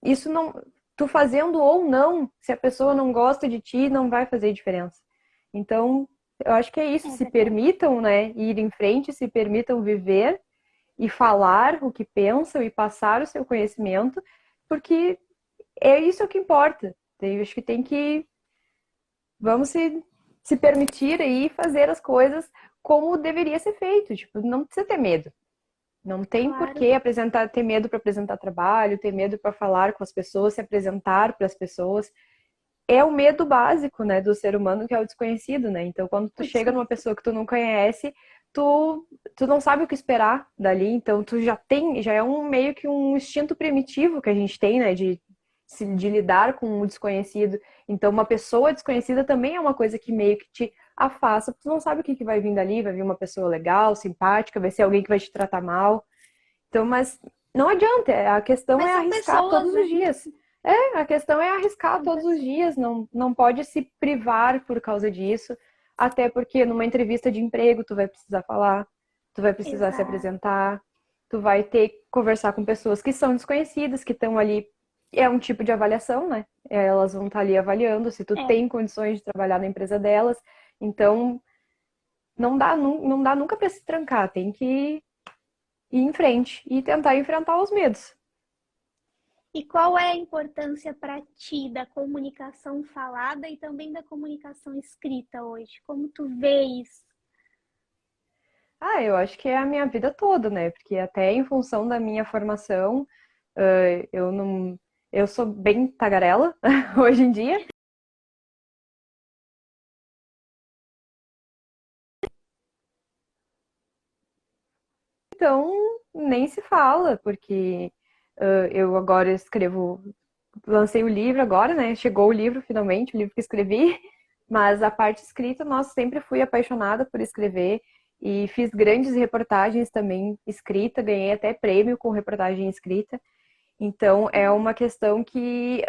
Speaker 2: isso não, tu fazendo ou não, se a pessoa não gosta de ti, não vai fazer diferença. Então, eu acho que é isso,
Speaker 1: é
Speaker 2: se
Speaker 1: verdade.
Speaker 2: permitam, né, ir em frente, se permitam viver e falar o que pensam e passar o seu conhecimento, porque é isso que importa. Eu acho que tem que, vamos se permitir aí fazer as coisas como deveria ser feito, tipo, não precisa ter medo. Não tem por
Speaker 1: Claro.
Speaker 2: que apresentar, ter medo para apresentar trabalho, ter medo para falar com as pessoas, se apresentar para as pessoas. É o medo básico, né, do ser humano, que é o desconhecido, né? Então, quando tu
Speaker 1: O
Speaker 2: chega numa
Speaker 1: desconhecido.
Speaker 2: pessoa que tu não conhece, tu não sabe o que esperar dali, então tu já é um meio que um instinto primitivo que a gente tem, né, de lidar com o desconhecido. Então, uma pessoa desconhecida também é uma coisa que meio que te afasta, porque tu não sabe o que vai vir dali, vai vir uma pessoa legal, simpática, vai ser alguém que vai te tratar mal. Então, mas não adianta, a questão
Speaker 1: Mas
Speaker 2: é
Speaker 1: são
Speaker 2: arriscar
Speaker 1: pessoas,
Speaker 2: todos os
Speaker 1: né?
Speaker 2: dias. É, a questão é arriscar
Speaker 1: São
Speaker 2: todos os
Speaker 1: pessoas.
Speaker 2: dias, não pode se privar por causa disso, até porque numa entrevista de emprego tu vai precisar falar, tu vai precisar se
Speaker 1: Exato.
Speaker 2: apresentar, tu vai ter que conversar com pessoas que são desconhecidas, que estão ali, é um tipo de avaliação, né? Elas vão estar ali avaliando se tu
Speaker 1: É.
Speaker 2: tem condições de trabalhar na empresa delas, então não dá nunca para se trancar, tem que ir em frente e tentar enfrentar os medos.
Speaker 1: E qual é a importância para ti da comunicação falada e também da comunicação escrita hoje? Como tu vê isso?
Speaker 2: Ah, eu acho que é a minha vida toda, né? Porque até em função da minha formação, eu não, eu sou bem tagarela hoje em dia, então nem se fala, porque eu agora escrevo, lancei o livro agora, né? Chegou o livro finalmente, o livro que escrevi, mas a parte escrita, nossa, sempre fui apaixonada por escrever e fiz grandes reportagens também escrita, ganhei até prêmio com reportagem escrita. Então, é uma questão que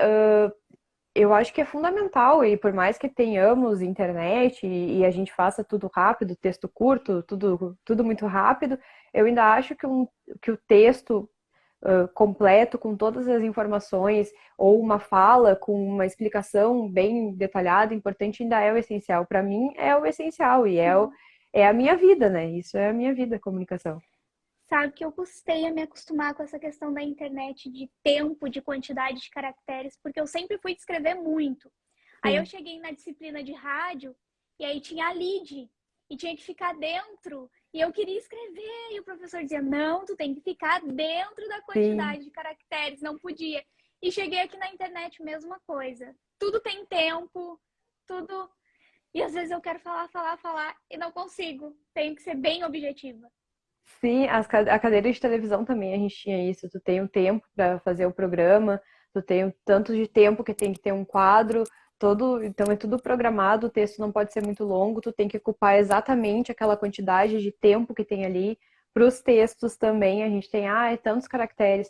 Speaker 2: eu acho que é fundamental, e por mais que tenhamos internet e a gente faça tudo rápido, texto curto, tudo muito rápido, eu ainda acho que o texto completo, com todas as informações, ou uma fala com uma explicação bem detalhada, importante, ainda é o essencial. Para mim, é o essencial e
Speaker 1: Sim.
Speaker 2: é a minha vida, né? Isso é a minha vida, a comunicação.
Speaker 1: Sabe que eu custei a me acostumar com essa questão da internet, de tempo, de quantidade de caracteres, porque eu sempre fui escrever muito. Aí eu
Speaker 2: Sim,
Speaker 1: cheguei na disciplina de rádio e aí tinha a lead e tinha que ficar dentro. E eu queria escrever e o professor dizia: "Não, tu tem que ficar dentro da
Speaker 2: sim.
Speaker 1: quantidade de caracteres", não podia. E cheguei aqui na internet, mesma coisa. Tudo tem tempo, tudo. E às vezes eu quero falar, falar, falar e não consigo. Tenho que ser bem objetiva.
Speaker 2: Sim, a cadeira de televisão também a gente tinha isso. Tu tem o tempo para fazer o programa, tu tem o tanto de tempo que tem que ter um quadro, todo, então é tudo programado, o texto não pode ser muito longo, tu tem que ocupar exatamente aquela quantidade de tempo que tem ali. Para os textos também, a gente tem, é tantos caracteres.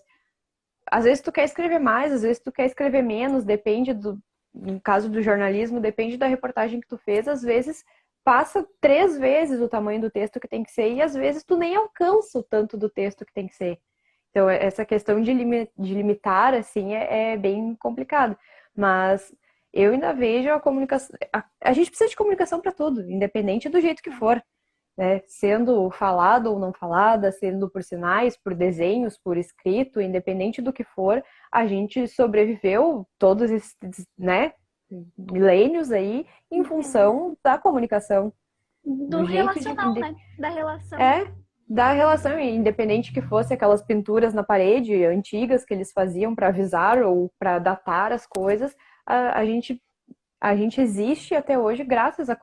Speaker 2: Às vezes tu quer escrever mais, às vezes tu quer escrever menos, depende no caso do jornalismo, depende da reportagem que tu fez, às vezes passa 3 vezes o tamanho do texto que tem que ser e às vezes tu nem alcança o tanto do texto que tem que ser. Então, essa questão de limitar, assim, é bem complicado. Mas eu ainda vejo a comunicação. A gente precisa de comunicação para tudo, independente do jeito que
Speaker 1: É.
Speaker 2: for, né? Sendo falado ou não falada, sendo por sinais, por desenhos, por escrito, independente do que for, a gente sobreviveu todos esses, né, milênios aí em
Speaker 1: É.
Speaker 2: função da comunicação,
Speaker 1: Do
Speaker 2: do jeito
Speaker 1: relacional, né? Da relação.
Speaker 2: é da relação, independente que fosse aquelas pinturas na parede antigas que eles faziam para avisar ou para datar as coisas, a gente a gente existe até hoje graças à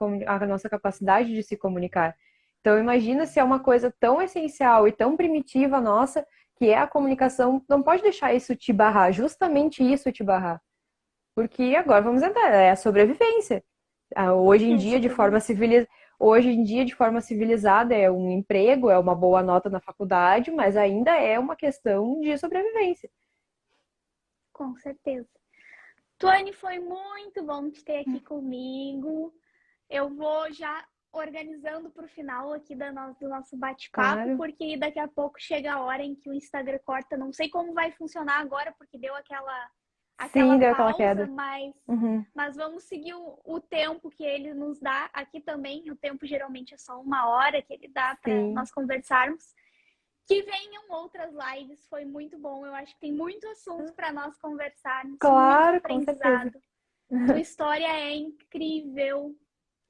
Speaker 2: nossa capacidade de se comunicar. Então, imagina se é uma coisa tão essencial e tão primitiva nossa, que é a comunicação, não pode deixar isso te barrar, justamente isso te barrar. Porque agora vamos entrar, é a sobrevivência. Hoje em
Speaker 1: É
Speaker 2: dia,
Speaker 1: sobrevivência.
Speaker 2: hoje em dia, de forma civilizada, é um emprego, é uma boa nota na faculdade, mas ainda é uma questão de sobrevivência.
Speaker 1: Com certeza. Tuane, foi muito bom te ter aqui comigo. Eu vou já organizando para o final aqui do nosso bate-papo,
Speaker 2: Claro.
Speaker 1: porque daqui a pouco chega a hora em que o Instagram corta. Não sei como vai funcionar agora, porque deu aquela
Speaker 2: Sim, deu aquela
Speaker 1: pausa,
Speaker 2: queda.
Speaker 1: mas,
Speaker 2: Uhum.
Speaker 1: mas vamos seguir o tempo que ele nos dá. Aqui também, o tempo geralmente é só 1 hora que ele dá para
Speaker 2: Sim,
Speaker 1: nós conversarmos. Que venham outras lives, foi muito bom. Eu acho que tem muito assunto para nós conversarmos, muito
Speaker 2: claro, com certeza.
Speaker 1: aprendizado. Tua história é incrível.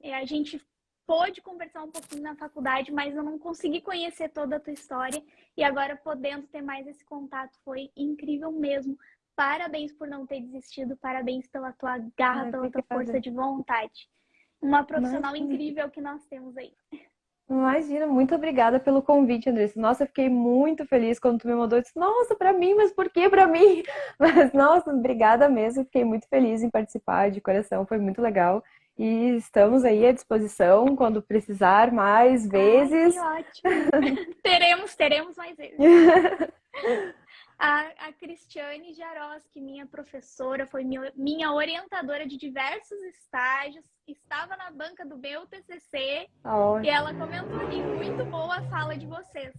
Speaker 1: A gente pôde conversar um pouquinho na faculdade, mas eu não consegui conhecer toda a tua história. E agora, podendo ter mais esse contato, foi incrível mesmo. Parabéns por não ter desistido, parabéns pela tua garra,
Speaker 2: Ai,
Speaker 1: pela tua força
Speaker 2: obrigada.
Speaker 1: de vontade. Uma profissional
Speaker 2: Imagina.
Speaker 1: incrível que nós temos aí.
Speaker 2: Imagina, muito obrigada pelo convite, Andressa. Nossa, eu fiquei muito feliz quando tu me mandou. Eu disse, nossa, pra mim, mas por que pra mim? Mas, nossa, obrigada mesmo. Fiquei muito feliz em participar de coração, foi muito legal. E estamos aí à disposição quando precisar mais
Speaker 1: Ai, que
Speaker 2: vezes.
Speaker 1: ótimo! Teremos mais vezes. A Cristiane Jaroski, minha professora, foi minha orientadora de diversos estágios, estava na banca do meu TCC e
Speaker 2: Ótimo.
Speaker 1: ela comentou ali, muito boa a fala de vocês,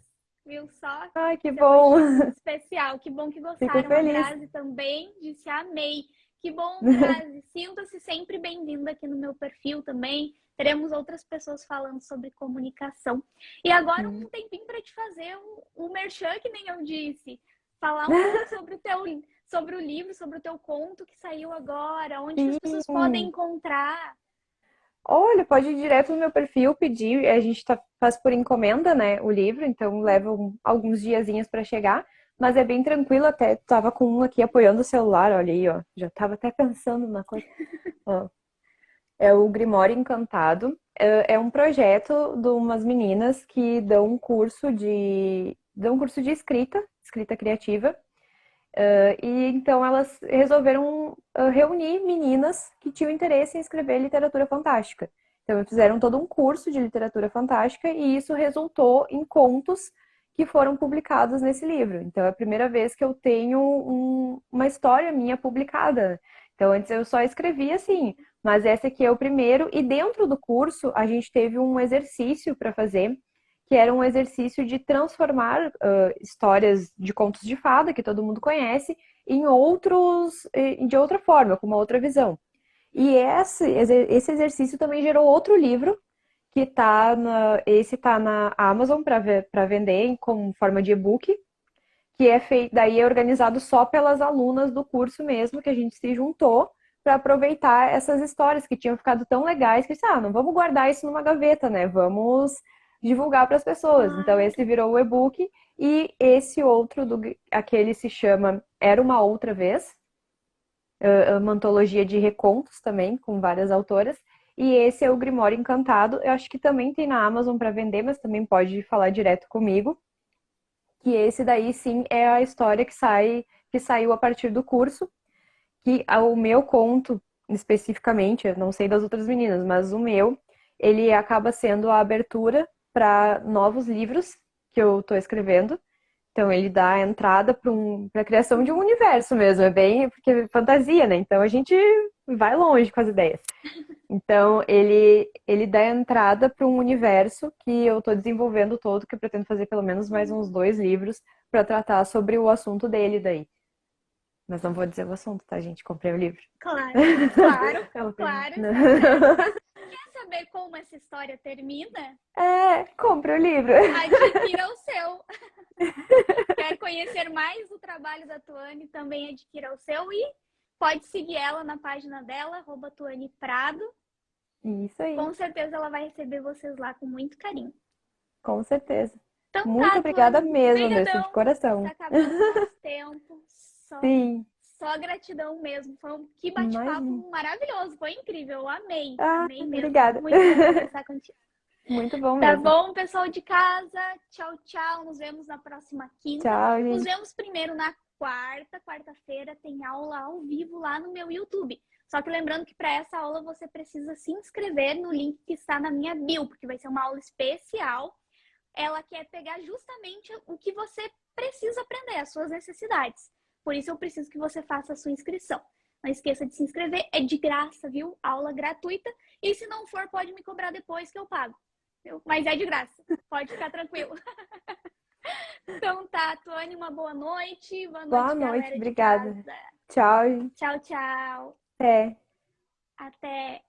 Speaker 1: viu só?
Speaker 2: Ai, que
Speaker 1: Esse
Speaker 2: bom.
Speaker 1: elogio muito especial, que bom que
Speaker 2: Fico
Speaker 1: gostaram. A
Speaker 2: feliz.
Speaker 1: Grazi também disse amei. Que bom, Grazi, sinta-se sempre bem-vinda aqui no meu perfil também. Teremos outras pessoas falando sobre comunicação. E agora um tempinho para te fazer o merchan, que nem eu disse. Falar um pouco sobre o livro, sobre o teu conto que saiu agora, onde que as pessoas podem
Speaker 2: Sim.
Speaker 1: encontrar.
Speaker 2: Olha, pode ir direto no meu perfil, pedir. A gente faz por encomenda, né, o livro, então leva alguns diazinhos para chegar. Mas é bem tranquilo, até tava com um aqui apoiando o celular, olha aí, ó. Já tava até pensando na coisa. Ó, é o Grimório Encantado. É um projeto de umas meninas que dão um curso de escrita criativa. E então elas resolveram reunir meninas que tinham interesse em escrever literatura fantástica. Então eles fizeram todo um curso de literatura fantástica e isso resultou em contos que foram publicados nesse livro. Então é a primeira vez que eu tenho uma história minha publicada. Então antes eu só escrevia assim, mas esse aqui é o primeiro. E dentro do curso a gente teve um exercício para fazer que era um exercício de transformar histórias de contos de fada, que todo mundo conhece, em de outra forma, com uma outra visão. E esse exercício também gerou outro livro, que esse tá na Amazon para vender como forma de e-book, que é feito, daí é organizado só pelas alunas do curso mesmo, que a gente se juntou para aproveitar essas histórias que tinham ficado tão legais que não vamos guardar isso numa gaveta, né? Vamos divulgar para as pessoas. Então
Speaker 1: Claro.
Speaker 2: esse virou o e-book e esse outro aquele se chama Era uma Outra Vez, uma antologia de recontos também com várias autoras. E esse é o Grimório Encantado. Eu acho que também tem na Amazon para vender, mas também pode falar direto comigo. Que esse daí sim é a história que saiu a partir do curso, que o meu conto especificamente, eu não sei das outras meninas, mas o meu, ele acaba sendo a abertura para novos livros que eu estou escrevendo. Então ele dá a entrada para a criação de um universo mesmo, é bem porque é fantasia, né? Então a gente vai longe com as ideias. Então, ele dá entrada para um universo que eu estou desenvolvendo todo, que eu pretendo fazer pelo menos mais uns 2 livros para tratar sobre o assunto dele daí. Mas não vou dizer o assunto, tá, gente? Comprei o livro.
Speaker 1: Claro, claro, claro, está certo. Quer saber como essa história termina?
Speaker 2: Comprei o livro.
Speaker 1: Adquira o seu. Quer conhecer mais o trabalho da Tuane? Também adquira o seu e pode seguir ela na página dela, @TuanePrado.
Speaker 2: Isso aí,
Speaker 1: Com certeza ela vai receber vocês lá com muito carinho.
Speaker 2: com certeza.
Speaker 1: Então
Speaker 2: Muito
Speaker 1: tá,
Speaker 2: obrigada
Speaker 1: Tuane.
Speaker 2: mesmo, Andressa, de
Speaker 1: Brigadão.
Speaker 2: coração.
Speaker 1: Tá acabando o nosso tempo.
Speaker 2: Sim,
Speaker 1: Só gratidão mesmo. Que
Speaker 2: imagina.
Speaker 1: bate-papo maravilhoso. Foi incrível. Eu amei.
Speaker 2: Ah,
Speaker 1: Amei mesmo.
Speaker 2: obrigada.
Speaker 1: Muito bom conversar contigo.
Speaker 2: Muito bom
Speaker 1: Tá
Speaker 2: mesmo.
Speaker 1: bom, pessoal de casa? Tchau, tchau. Nos vemos na próxima quinta.
Speaker 2: Tchau,
Speaker 1: Nos
Speaker 2: gente.
Speaker 1: vemos primeiro na quarta. Quarta-feira tem aula ao vivo lá no meu YouTube. Só que lembrando que para essa aula você precisa se inscrever no link que está na minha bio, porque vai ser uma aula especial. Ela quer pegar justamente o que você precisa aprender, as suas necessidades. Por isso eu preciso que você faça a sua inscrição. Não esqueça de se inscrever, é de graça, viu? Aula gratuita. E se não for, pode me cobrar depois que eu pago. Viu? Mas é de graça, pode ficar tranquilo. Então tá, Tuane, uma boa noite. Boa
Speaker 2: Boa
Speaker 1: noite,
Speaker 2: noite,
Speaker 1: galera de
Speaker 2: obrigada.
Speaker 1: casa.
Speaker 2: Tchau.
Speaker 1: Tchau, tchau.
Speaker 2: Até.
Speaker 1: Até.